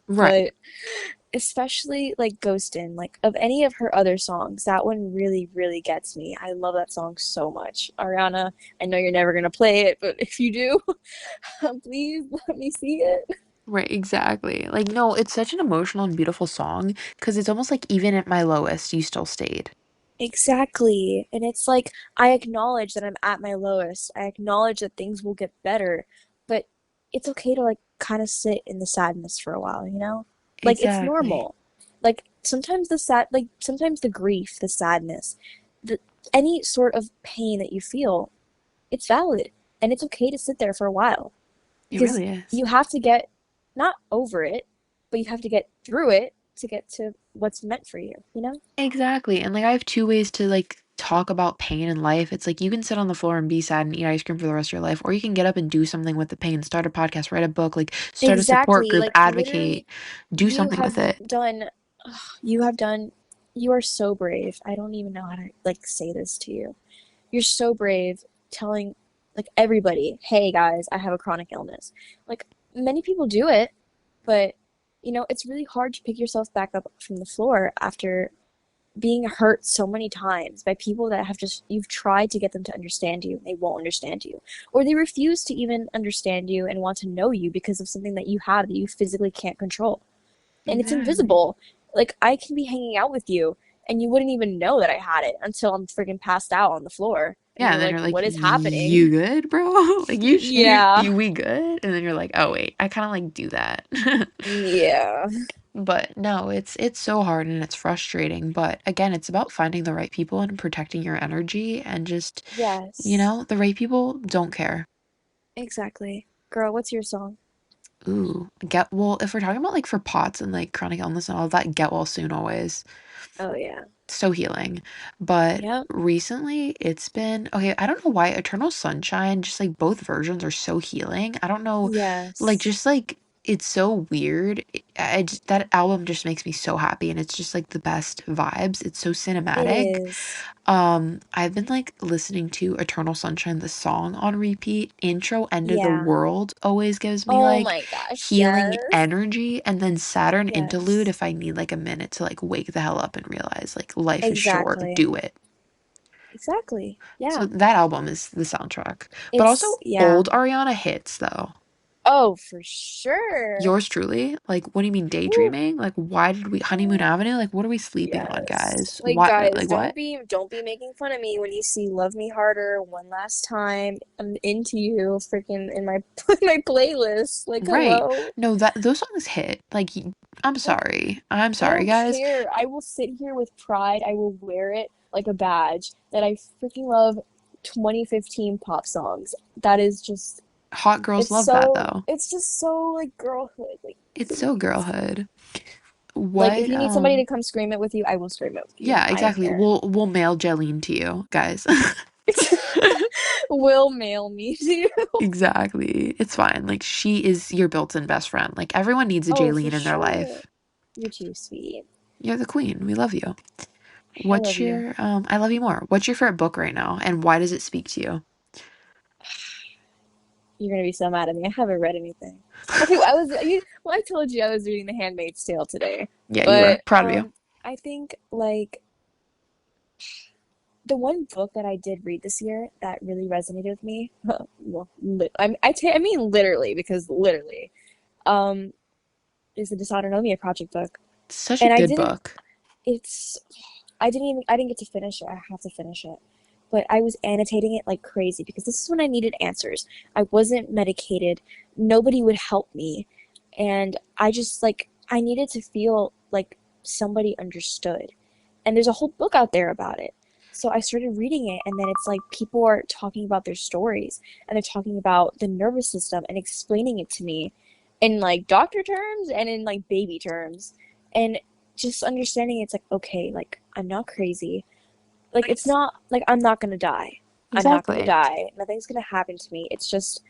Right. But especially like Ghostin', like of any of her other songs, that one really, really gets me. I love that song so much. Ariana, I know you're never gonna play it, but if you do, please let me see it. Right, exactly. Like, no, it's such an emotional and beautiful song because it's almost like even at my lowest, you still stayed. Exactly. And it's like I acknowledge that I'm at my lowest. I acknowledge that things will get better, but it's okay to like kind of sit in the sadness for a while? Like it's Exactly. normal. Like sometimes the grief, the sadness, the any sort of pain that you feel, it's valid and it's okay to sit there for a while It because really is. you have to get not over it, but you have to get through it to get to what's meant for you? Exactly. And like I have two ways to like talk about pain in life. It's like you can sit on the floor and be sad and eat ice cream for the rest of your life, or you can get up and do something with the pain, start a podcast, write a book, like start a support Exactly. group, Like advocate, literally, do you something with have it. done, you have done, you are so brave. I don't even know how to like say this to you. You're so brave telling like everybody, hey guys, I have a chronic illness. Like many people do it, but it's really hard to pick yourself back up from the floor after being hurt so many times by people that have just you've tried to get them to understand you and they won't understand you, or they refuse to even understand you and want to know you because of something that you have that you physically can't control, and it's Exactly. invisible. Like I can be hanging out with you and you wouldn't even know that I had it until I'm freaking passed out on the floor and Yeah, you're and then like, you're like, what is you happening? good, bro? Like Yeah. we good? And then you're like, oh wait, I kind of like do that. Yeah. But no, it's so hard and it's frustrating. But again, it's about finding the right people and protecting your energy and just, Yes. the right people don't care. Exactly. Girl, what's your song? Ooh, get well, if we're talking about like for POTS and like chronic illness and all that, get well soon always. Oh yeah. So healing. But Yep. recently it's been okay, I don't know why Eternal Sunshine, just like both versions are so healing. I don't know, like Yes. just like it's so weird. That album just makes me so happy and it's just like the best vibes. It's so It cinematic. is. I've been like listening to Eternal Sunshine, the song on repeat. Intro, End of the Yeah. World always gives me Oh like my gosh, healing yes. energy. And then Saturn Interlude Yes. if I need like a minute to like wake the hell up and realize like life is short, Exactly. do it. Exactly. So Yeah. that album is the soundtrack. But It's also yeah. old Ariana hits though. Oh, for sure. Yours truly, like what do you mean Woo. daydreaming? Like why did we Honeymoon Avenue? Like what are we sleeping on, Yes. guys? Like Why guys, like what? don't be making fun of me when you see Love Me Harder one last time. I'm into you freaking in my my playlist. Like Right. hello. No, that those songs hit. Like I'm Like sorry. I'm I sorry, don't guys. care. I will sit here with pride. I will wear it like a badge that I freaking love 2015 pop songs. That is just Hot girls love that though. it's just so like girlhood. Like It's so please. girlhood. Like if What you need somebody to come scream it with you, I will scream it with you. yeah, I don't exactly. care. We'll mail Jayleen to you, guys. Will mail me to you. Exactly. It's fine. Like she is your built-in best friend. Like everyone needs a Oh, for Jayleen in their sure. life. You're too sweet. You're the queen. We love you. I love What's you. your I love you more. What's your favorite book right now and why does it speak to you? You're gonna be so mad at me. I haven't read anything. Okay, well, I told you I was reading The Handmaid's Tale today, Yeah, you were. but Proud of you. I think like the one book that I did read this year that really resonated with me. Well, I mean literally because literally, um, is the Dysautonomia Project book, Such a and good book. it's I didn't get to finish it. I have to finish it. But I was annotating it like crazy because this is when I needed answers. I wasn't medicated. Nobody would help me. And I just like I needed to feel like somebody understood. And there's a whole book out there about it. So I started reading it and then it's like people are talking about their stories and they're talking about the nervous system and explaining it to me in like doctor terms and in like baby terms. And just understanding it's like okay, like I'm not crazy, like it's not like I'm not gonna die. I'm not gonna Exactly. die. Nothing's gonna happen to me. It's just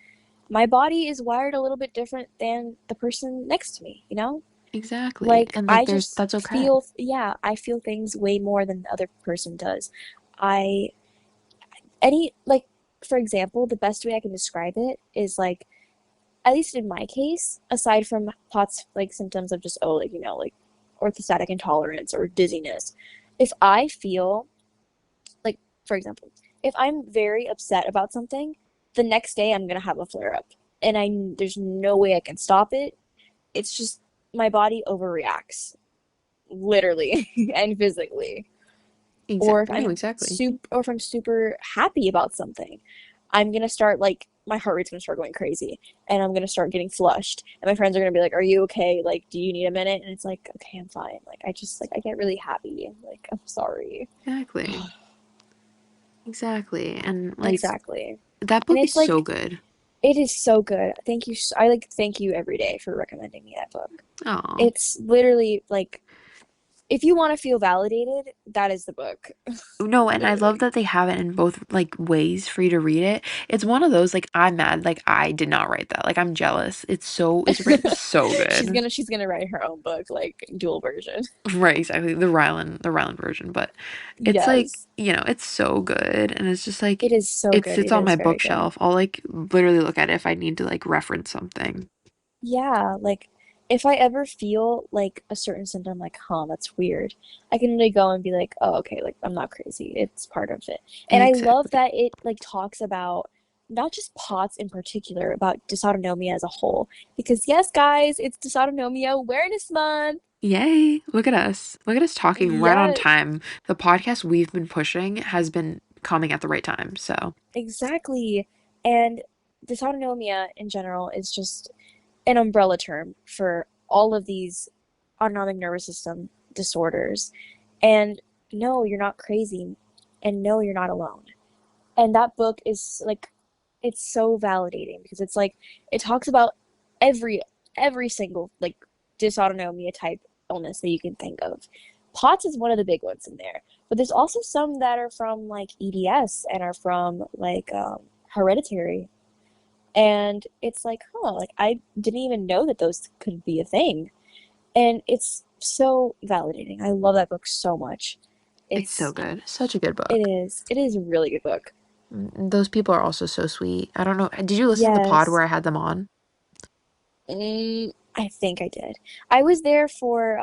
my body is wired a little bit different than the person next to me, you know? Exactly. Like And like I there's just that's okay. feel, yeah, I feel things way more than the other person does. I any like for example, the best way I can describe it is like at least in my case, aside from POTS like symptoms of just oh like like orthostatic intolerance or dizziness, if I feel like for example, if I'm very upset about something, the next day I'm gonna have a flare up, and I there's no way I can stop it. It's just my body overreacts, literally and physically. Or if Exactly. No, I'm exactly. super happy about something, I'm gonna start like my heart rate's gonna start going crazy, and I'm gonna start getting flushed, and my friends are gonna be like, "Are you okay? Like, do you need a minute?" And it's like, "Okay, I'm fine." Like, I just like I get really happy. Like, I'm sorry. Exactly. Exactly. And like Exactly. that And book is it's so like good. it is so good. Thank you. I like thank you every day for recommending me that book. Oh, It's literally like if you want to feel validated, that is the book. No, and I love Literally. that they have it in both like ways for you to read it. It's one of those like I'm mad like I did not write that. Like I'm jealous. It's written so good. She's gonna write her own book, like dual version. Right, exactly. The Ryland version, but it's like, Yes. it's so good and it's just like It is so it good. sits It on is my very good. bookshelf. I'll like literally look at it if I need to like reference something. Yeah, like if I ever feel like a certain symptom, like, huh, that's weird, I can really go and be like, oh, okay, like I'm not crazy. It's part of it. And I love Exactly. that it like talks about not just POTS in particular, about dysautonomia as a whole. Because yes, guys, it's Dysautonomia Awareness Month. Yay. Look at us. Look at us talking right on Yes, time. The podcast we've been pushing has been coming at the right time. So, exactly. And dysautonomia in general is just an umbrella term for all of these autonomic nervous system disorders. And no, you're not crazy. And no, you're not alone. And that book is like, it's so validating because it's like, it talks about every, every single like dysautonomia type illness that you can think of. POTS is one of the big ones in there, but there's also some that are from like EDS and are from like hereditary. And it's like, huh, like I didn't even know that those could be a thing. And it's so validating. I love that book so much. it's so It's good. Such a good it book. is it is a really good book. Those people are also so sweet. I don't know. Did you listen to the pod Yes. where I had them on? I think I did. I was there for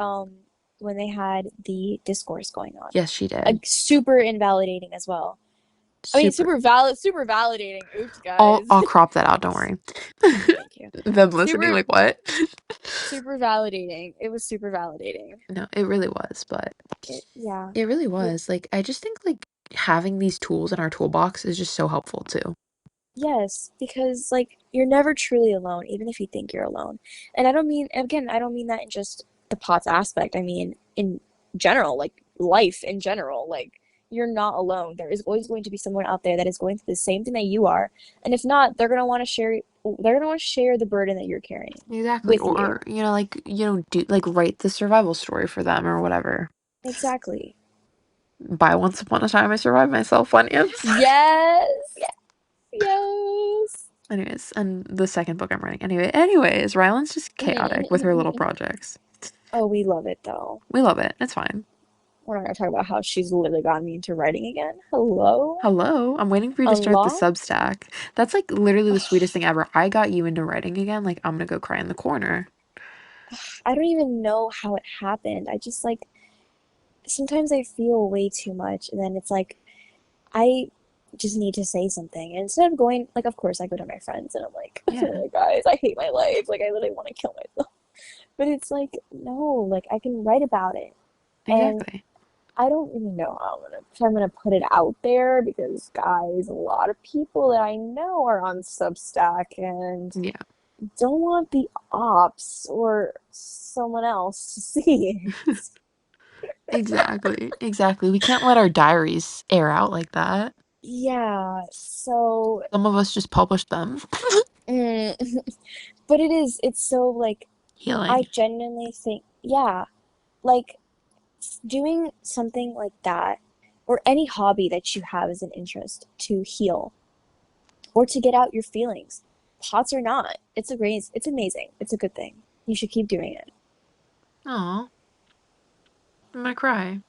when they had the discourse going on. Yes, she did. Super invalidating as well. I mean, Super. super validating. Oops, I'll guys. I'll crop that out, don't worry. Thank you. Them listening Super like what? super validating. It was super validating. No, it really was, but Yeah. it really But was. Like I just think like having these tools in our toolbox is just so helpful too. yes, because like you're never truly alone, even if you think you're alone. And I don't mean, again, I don't mean that in just the POTS aspect. I mean in general, like life in general. Like you're not alone. There is always going to be someone out there that is going through the same thing that you are. And if not, they're gonna want to share the burden that you're carrying Exactly. with you. Or, like, do like write the survival story for them or whatever. Exactly. By Once Upon a Time I Survived Myself Funyuns. Yes. Yes. Anyways, and the second book I'm writing. Anyways, Ryland's just chaotic with her little projects. Oh, we love it though. We love it. It's fine. We're not gonna talk about how she's literally gotten me into writing again. Hello? Hello, I'm waiting for you to start the Unlocked? Substack. That's like literally the sweetest thing ever. I got you into writing again. Like, I'm gonna go cry in the corner. I don't even know how it happened. I just like sometimes I feel way too much, and then it's like I just need to say something. And instead of going, like, of course, I go to my friends and I'm like, Yeah, oh, guys, I hate my life. Like, I literally want to kill myself. But it's like, no, like, I can write about it. And exactly. I don't really know how if I'm gonna put it out there because, guys, a lot of people that I know are on Substack and Yeah, don't want the ops or someone else to see it. exactly. Exactly. We can't let our diaries air out like that. Yeah, so Some of us just publish them. mm, but it's so like I Healing. genuinely think, yeah, like doing something like that or any hobby that you have as an interest to heal or to get out your feelings, pots or not, it's amazing. It's a good thing. You should keep doing it. Aw, I'm gonna cry.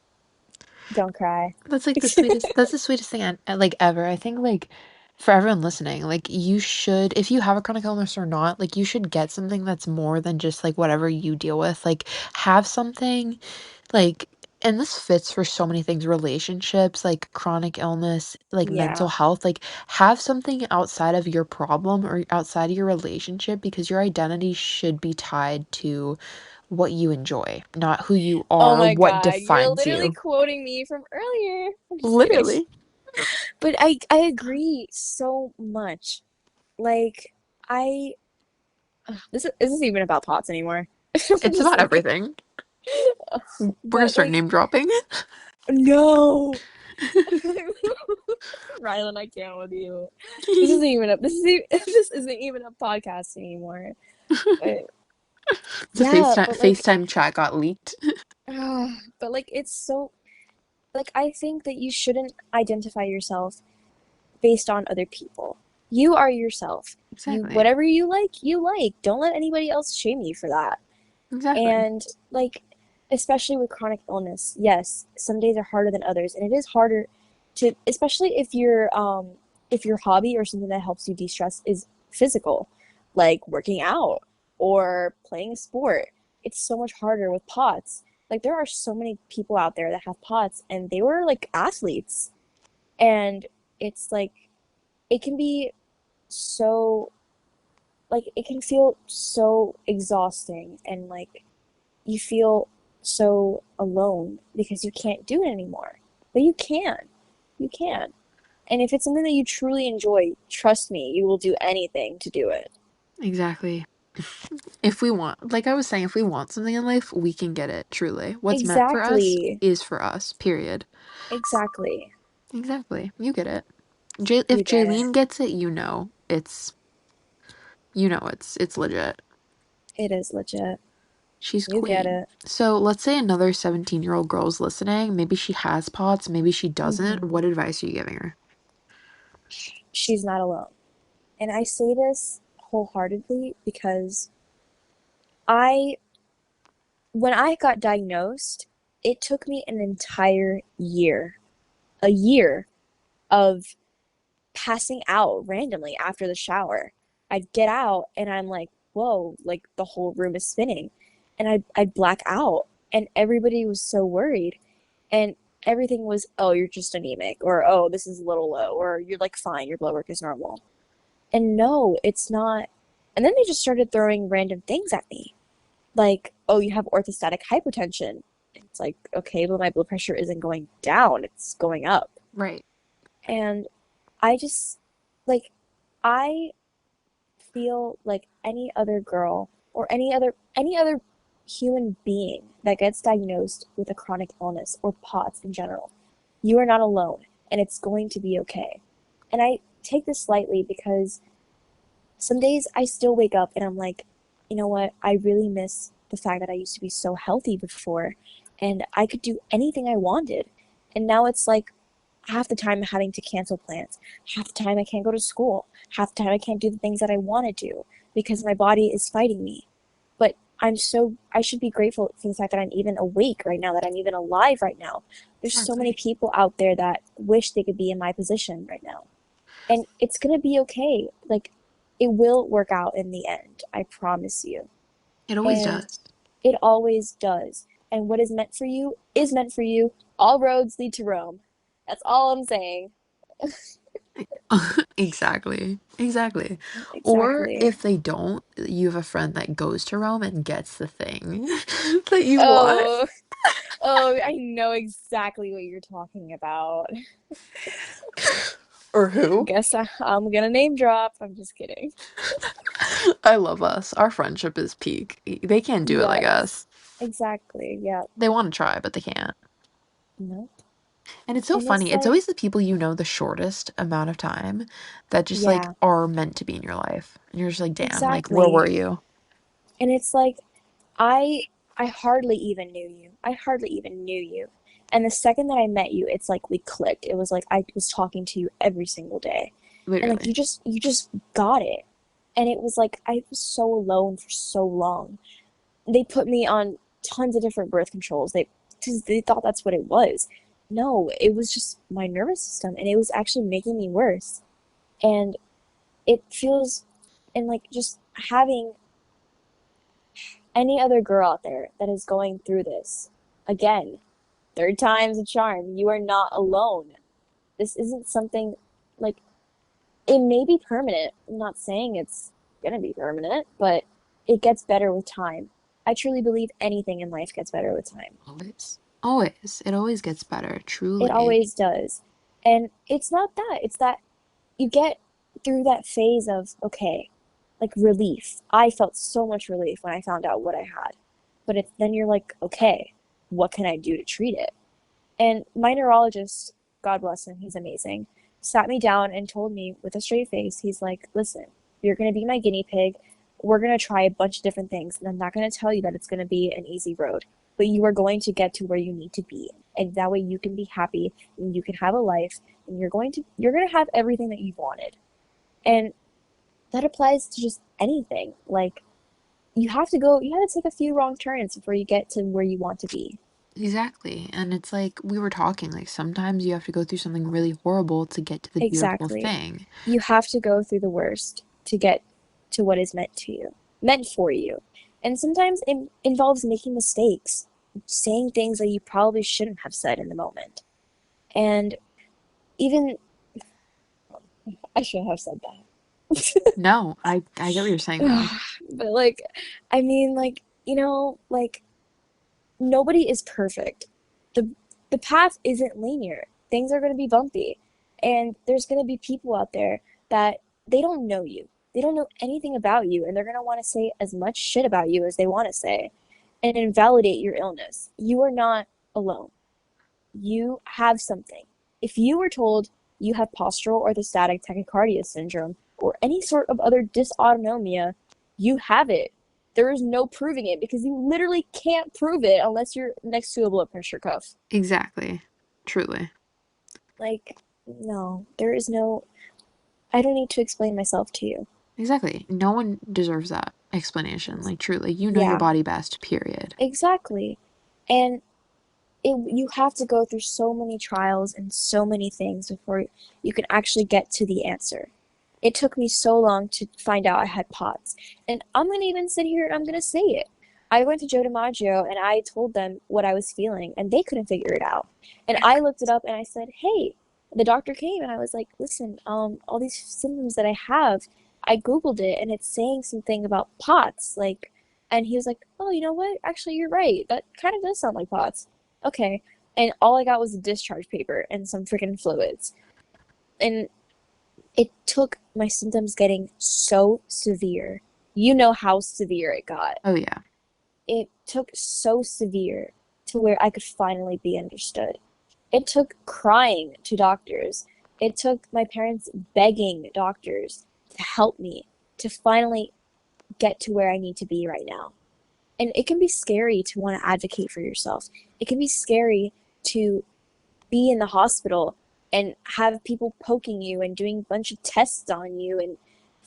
Don't cry. That's like the sweetest. That's the sweetest thing like ever. I think like for everyone listening, like you should, if you have a chronic illness or not, like you should get something that's more than just like whatever you deal with. Like have something like, and this fits for so many things, relationships, like chronic illness, like mental Yeah. health, like have something outside of your problem or outside of your relationship because your identity should be tied to what you enjoy, not who you Oh are or my what God, you're defines literally you. quoting me from earlier. I'm just kidding. Literally. But I agree so much. Like I this is even about pots anymore. I'm It's just about like everything. We're gonna but start like name dropping. no. Rylan, I can't with you. This isn't even a podcast anymore. But The yeah, but like FaceTime chat got leaked. but like it's so like I think that you shouldn't identify yourself based on other people. You are yourself. You Exactly. whatever you like, you like. Don't let anybody else shame you for that. Exactly. And like, especially with chronic illness, yes, some days are harder than others, and it is harder to, especially if your hobby or something that helps you de-stress is physical, like working out or playing a sport. It's so much harder with POTS. Like there are so many people out there that have POTS and they were like athletes. And it's like it can be so like it can feel so exhausting and like you feel so alone because you can't do it anymore. But you can. You can. And if it's something that you truly enjoy, trust me, you will do anything to do it. Exactly. If we want, like I was saying, if we want something in life, we can get it, truly. What's meant for us Exactly. is for us, period. Exactly. Exactly. You get it. You If get it. Jayleen gets it, it's legit. It is legit. She's You get queen. it. So let's say another 17-year-old girl's listening. Maybe she has POTS, maybe she doesn't. Hmm. What advice are you giving her? She's not alone. And I say this wholeheartedly because I, when I got diagnosed, it took me an entire year, a year of passing out randomly after the shower. I'd get out and I'm like, whoa, like the whole room is spinning. And I'd black out. And everybody was so worried. And everything was, oh, you're just anemic, or oh, this is a little low, or you're like fine, your blood work is normal. And no, it's not. And then they just started throwing random things at me. Like, oh, you have orthostatic hypotension. It's like, okay, but my blood pressure isn't going down, it's going up. Right. And I just like I feel like any other girl or any other human being that gets diagnosed with a chronic illness or POTS in general, you are not alone and it's going to be okay. And I take this lightly because some days I still wake up and I'm like, you know what? I really miss the fact that I used to be so healthy before and I could do anything I wanted. And now it's like half the time I'm having to cancel plans. Half the time I can't go to school. Half the time I can't do the things that I want to do because my body is fighting me. But I should be grateful for the fact that I'm even awake right now, that I'm even alive right now. There's so many Exactly. people out there that wish they could be in my position right now. And it's going to be okay. Like, it will work out in the end. I promise you. It always And does. it always does. And what is meant for you is meant for you. All roads lead to Rome. That's all I'm saying. Exactly. Exactly. Or Exactly. if they don't, you have a friend that goes to Rome and gets the thing that you want. Oh, oh, I know exactly what you're talking about. Or who? Guess I'm gonna name drop. I'm just kidding. I love us. Our friendship is peak. They can't do it like Yes, us. exactly. Yeah. They want to try, but they can't. No. And it's so And it's funny. It's like, always the people you know the shortest amount of time that just like yeah, are meant to be in your life. And you're just like, damn, like where were exactly. you? And it's like, I I hardly even knew you. I hardly even knew you. And the second that I met you, it's like we clicked. It was like I was talking to you every single day. And like Literally. you just got it. And it was like I was so alone for so long. They put me on tons of different birth controls. They thought that's what it was. No, it was just my nervous system and it was actually making me worse. And it feels and like just having any other girl out there that is going through this, again, third time's a charm. You are not alone. This isn't something like it may be permanent. I'm not saying it's gonna be permanent, but it gets better with time. I truly believe anything in life gets better with time. Always. Always. It always gets better, It truly. always does. And it's not that, it's that you get through that phase of, okay, like relief. I felt so much relief when I found out what I had. But then you're like, okay, what can I do to treat it? And my neurologist, God bless him, he's amazing, sat me down and told me with a straight face, he's like, listen, you're going to be my guinea pig. We're going to try a bunch of different things. And I'm not going to tell you that it's going to be an easy road, but you are going to get to where you need to be. and that way you can be happy and you can have a life and you're going to have everything that you've wanted. And that applies to just anything. Like you have to take a few wrong turns before you get to where you want to be. Exactly. And it's like we were talking, like sometimes you have to go through something really horrible to get to the beautiful Exactly. thing. You have to go through the worst to get to what is meant for you. And sometimes it involves making mistakes, saying things that you probably shouldn't have said in the moment. And even I shouldn't have said No, I get what you're saying though. that. But like, I mean, like, like nobody is perfect. The the path isn't linear. Things are going to be bumpy. And there's going to be people out there that they don't know you. They don't know anything about you and they're going to want to say as much shit about you as they want to say and invalidate your illness. You are not alone. You have something. If you were told you have postural orthostatic tachycardia syndrome or any sort of other dysautonomia, you have it. There is no proving it because you literally can't prove it unless you're next to a blood pressure cuff. Exactly. Truly. Like, no, there is no. I don't need to explain myself to you. Exactly. No one deserves that explanation. Like truly, you know your Yeah, body best, period. exactly. And you have to go through so many trials and so many things before you can actually get to the answer. It took me so long to find out I had POTS. And I'm going to even sit here and I'm going to say it. I went to Joe DiMaggio and I told them what I was feeling and they couldn't figure it out. And I looked it up and I said, "Hey," the doctor came and I was like, "Listen, all these symptoms that I have, I Googled it and it's saying something about POTS." Like, and he was like, "Oh, you know what? Actually, you're right. That kind of does sound like POTS." Okay. And all I got was a discharge paper and some freaking fluids. And it took my symptoms getting so severe. You know how severe it got. Oh yeah. It took so severe to where I could finally be understood. It took crying to doctors. It took my parents begging doctors to help me to finally get to where I need to be right now. And it can be scary to want to advocate for yourself. It can be scary to be in the hospital and have people poking you and doing a bunch of tests on you and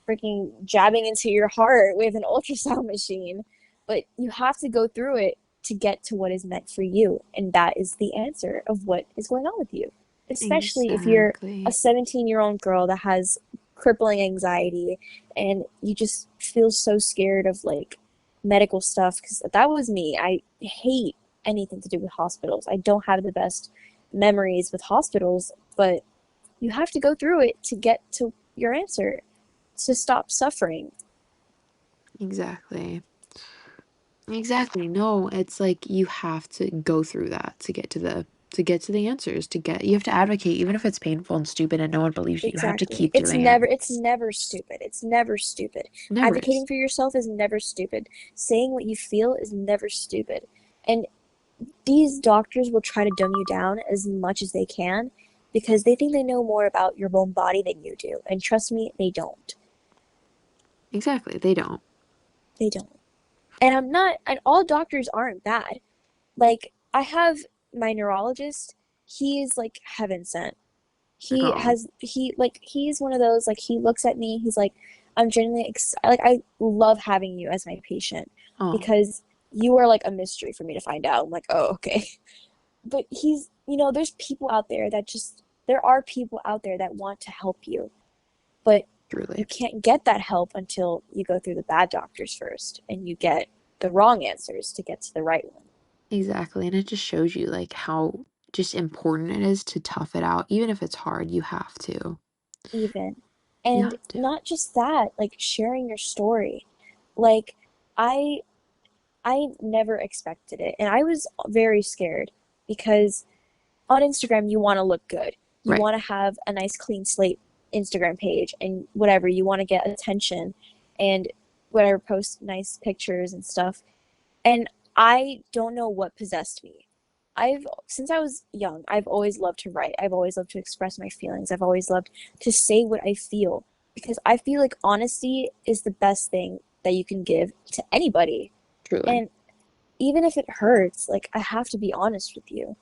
freaking jabbing into your heart with an ultrasound machine. But you have to go through it to get to what is meant for you. And that is the answer of what is going on with you. Especially if you're a Exactly. 17-year-old girl that has crippling anxiety and you just feel so scared of like medical stuff. Because that was me. I hate anything to do with hospitals. I don't have the best memories with hospitals, but you have to go through it to get to your answer, to stop suffering. Exactly. Exactly. No, it's like you have to go through that to get to the answers, to get you have to advocate even if it's painful and stupid and no one believes you. You have to Exactly. keep doing it. It's never stupid. It's never stupid. Never is. Advocating for yourself is never stupid. Saying what you feel is never stupid. And these doctors will try to dumb you down as much as they can because they think they know more about your own body than you do. And trust me, they don't. Exactly. They don't. They don't. And I'm not, and all doctors aren't bad. Like, I have my neurologist, he's like heaven sent. Oh. He's one of those, like, he looks at me, he's like, I'm genuinely, like, I love having you as my patient Oh. because you are like a mystery for me to find out. I'm like, oh, okay. But there's people out there that just, there are people out there that want to help you, but you Truly. can't get that help until you go through the bad doctors first and you get the wrong answers to get to the right one. Exactly. And it just shows you like how just important it is to tough it out. Even if it's hard, you have to. Even. You And have to. not just that, like sharing your story. Like I I never expected it and I was very scared because on Instagram you want to look good. You Right. want to have a nice clean slate Instagram page and whatever, you want to get attention and whatever, post nice pictures and stuff. And I don't know what possessed me. Since I was young, I've always loved to write. I've always loved to express my feelings. I've always loved to say what I feel because I feel like honesty is the best thing that you can give to anybody. Truly. And even if it hurts, like I have to be honest with you.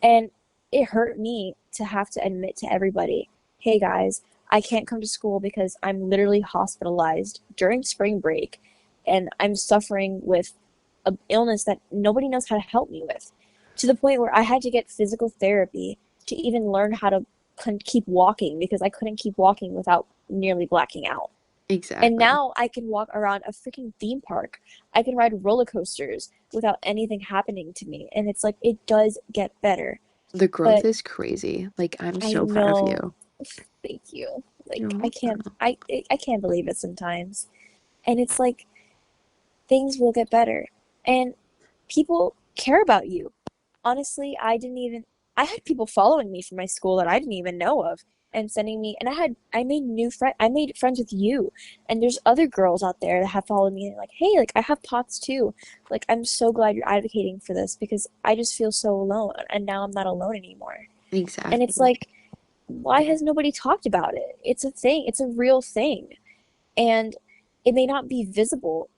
And it hurt me to have to admit to everybody, hey guys, I can't come to school because I'm literally hospitalized during spring break and I'm suffering with an illness that nobody knows how to help me with. To the point where I had to get physical therapy to even learn how to keep walking because I couldn't keep walking without nearly blacking out. And Exactly. now I can walk around a freaking theme park. I can ride roller coasters without anything happening to me. And it's like, it does get better. The growth But is crazy. Like, I'm I so proud of know, you. thank you. You're Like, welcome. I can't believe it sometimes. And it's like, things will get better. And people care about you. Honestly, I had people following me from my school that I didn't even know of and sending me, and I made friends with you. And there's other girls out there that have followed me and like, hey, like I have POTS too. Like, I'm so glad you're advocating for this because I just feel so alone. And now I'm not alone anymore. And it's Exactly. like, why has nobody talked about it? It's a thing, it's a real thing. And it may not be visible.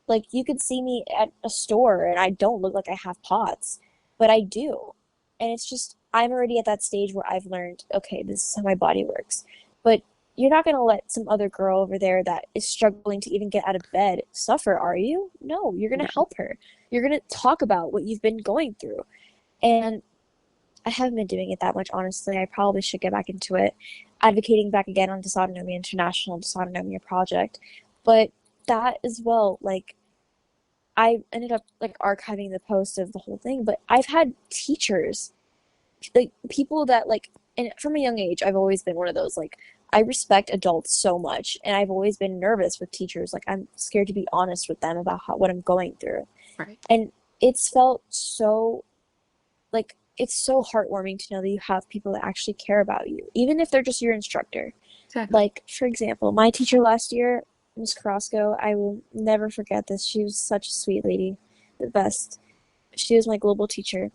Like, you could see me at a store and I don't look like I have POTS, but I do. And it's just, I'm already at that stage where I've learned, okay, this is how my body works. But you're not going to let some other girl over there that is struggling to even get out of bed suffer, are you? No, you're going No. to help her. You're going to talk about what you've been going through. And I haven't been doing it that much, honestly. I probably should get back into it, advocating back again on Dysautonomia International Dysautonomia Project. But that as well, like, I ended up like archiving the post of the whole thing, but I've had teachers, like people that like, and from a young age, I've always been one of those like, I respect adults so much, and I've always been nervous with teachers. Like, I'm scared to be honest with them about what I'm going through. Right. And it's felt so like it's so heartwarming to know that you have people that actually care about you, even if they're just your instructor. Exactly. Like, for example, my teacher last year, Miss Carrasco, I will never forget this. She was such a sweet lady, the best. She was my global teacher.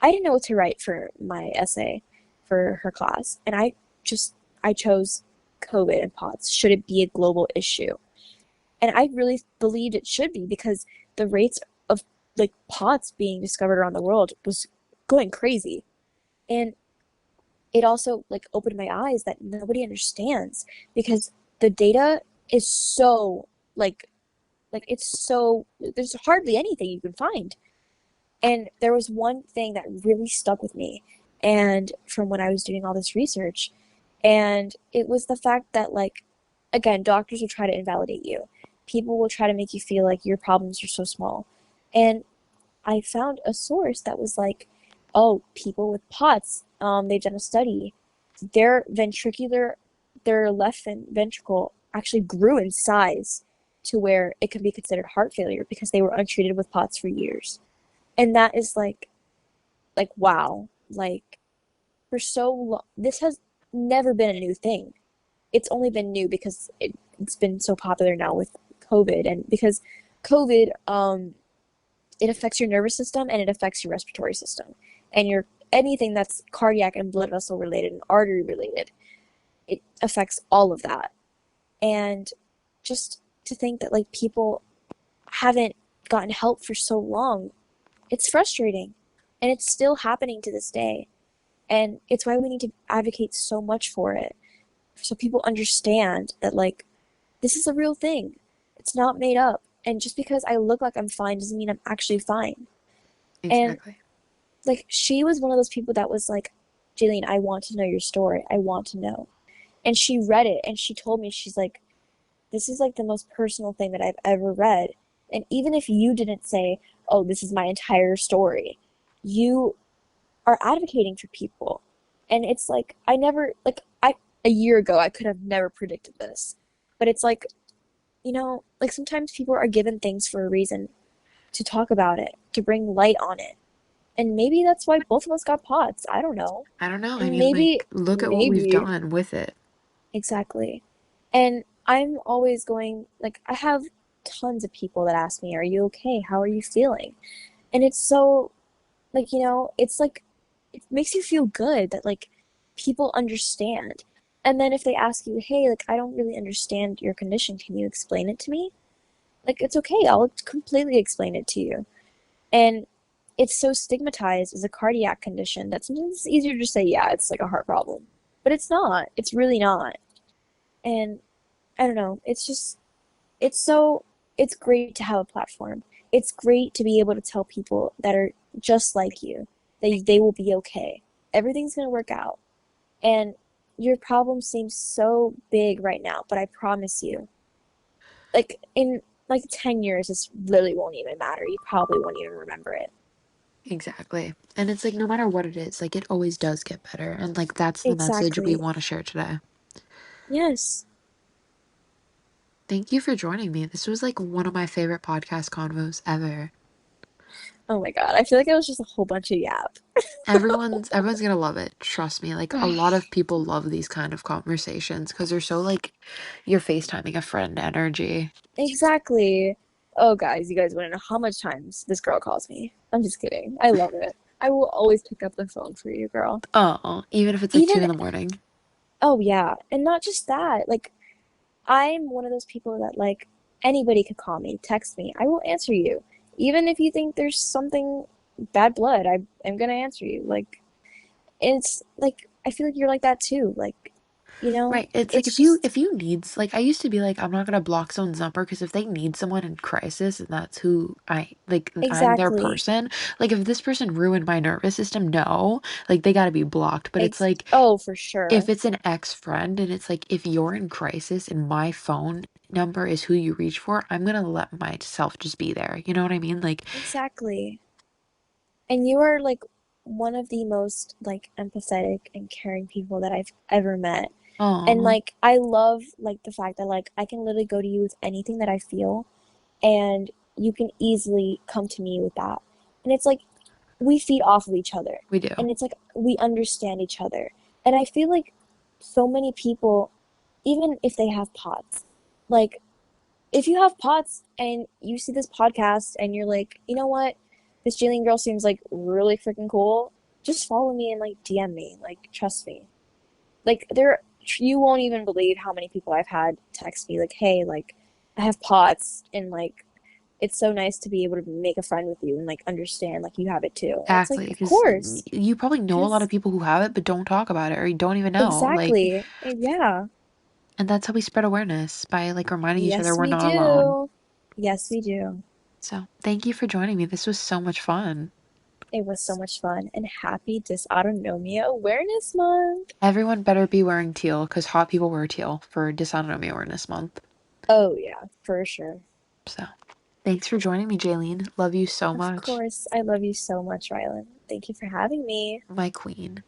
I didn't know what to write for my essay for her class, and just I chose COVID and POTS. Should it be a global issue? And I really believed it should be because the rates of like POTS being discovered around the world was going crazy. And it also like opened my eyes that nobody understands because the data is so like it's so there's hardly anything you can find. And there was one thing that really stuck with me and from when I was doing all this research, and it was the fact that like again, doctors will try to invalidate you. People will try to make you feel like your problems are so small. And I found a source that was like, oh, people with POTS, they've done a study. Their ventricular, their left ventricle actually grew in size to where it could be considered heart failure because they were untreated with POTS for years. And that is like wow, like for so long, this has never been a new thing. It's only been new because it's been so popular now with COVID, and because COVID, it affects your nervous system and it affects your respiratory system and your anything that's cardiac and blood vessel related and artery related. It affects all of that. And just to think that like people haven't gotten help for so long, it's frustrating. And it's still happening to this day. And it's why we need to advocate so much for it. So people understand that like this is a real thing. It's not made up. And just because I look like I'm fine doesn't mean I'm actually fine. And Exactly. like she was one of those people that was like, Jayleen, I want to know your story. I want to know. And she read it and she told me, she's like, this is like the most personal thing that I've ever read. And even if you didn't say, oh, this is my entire story, you are advocating for people. And it's like, I never, like, a year ago, I could have never predicted this. But it's like, like sometimes people are given things for a reason to talk about it, to bring light on it. And maybe that's why both of us got POTS. I don't know. I don't know. I And mean, maybe, like, look at what we've maybe, done with it. exactly. And I'm always going, like, I have tons of people that ask me, are you okay? How are you feeling? And it's so, like, it's like, it makes you feel good that, like, people understand. And then if they ask you, hey, like, I don't really understand your condition, can you explain it to me? Like, it's okay. I'll completely explain it to you. And it's so stigmatized as a cardiac condition that sometimes it's easier to say, yeah, it's like a heart problem. But it's not. It's really not. And I don't know. It's just, it's so, it's great to have a platform. It's great to be able to tell people that are just like you that they will be okay. Everything's going to work out. And your problem seems so big right now, but I promise you, like in like 10 years, this literally won't even matter. You probably won't even remember it. Exactly. And it's like no matter what it is, like it always does get better. And like that's the message we Exactly. want to share today. Yes. Thank you for joining me. This was like one of my favorite podcast convos ever. Oh my God. I feel like it was just a whole bunch of yap. Everyone's gonna love it. Trust me. Like a lot of people love these kind of conversations because they're so like you're FaceTiming a friend energy. Exactly. Oh, guys, you guys want to know how much times this girl calls me? I'm just kidding. I love it. I will always pick up the phone for you, girl. Oh, even if it's like two Even, in the morning. oh yeah, and not just that. Like, I'm one of those people that like anybody could call me, text me. I will answer you. Even if you think there's something bad blood, I am gonna answer you. Like, it's like I feel like you're like that too. Like, Right. It's like it's just if you need like I used to be like I'm not gonna block someone's number because if they need someone in crisis and that's who I like I'm their exactly. person. Like if this person ruined my nervous system, no. Like they gotta be blocked. But it's Ex like oh, for if sure. it's an ex-friend and it's like if you're in crisis and my phone number is who you reach for, I'm gonna let myself just be there. You know what I mean? Like, Exactly. And you are like one of the most like empathetic and caring people that I've ever met. And oh, like I love like the fact that like I can literally go to you with anything that I feel and you can easily come to me with that. And it's like we feed off of each other. we do. And it's like we understand each other. And I feel like so many people, even if they have pots, like if you have pots and you see this podcast and you're like, you know what, this Jayleen girl seems like really freaking cool, just follow me and like DM me. Like, trust me. Like, you won't even believe how many people I've had text me, like, hey, like, I have pots and like, it's so nice to be able to make a friend with you and like understand like you have it too. And it's like, Exactly. of Because course, you probably know a lot of because people who have it but don't talk about it or you don't even know. Like, exactly. Yeah. and that's how we spread awareness by like reminding each other Yes, we're we not alone. do. Yes, we do. So, thank you for joining me. This was so much fun. It was so much fun and happy Dysautonomia Awareness Month. Everyone better be wearing teal because hot people wear teal for Dysautonomia Awareness Month. Oh, yeah, for sure. So, thanks for joining me, Jayleen. Love you so Of much. course, I love you so much, Rylan. Thank you for having me. My queen.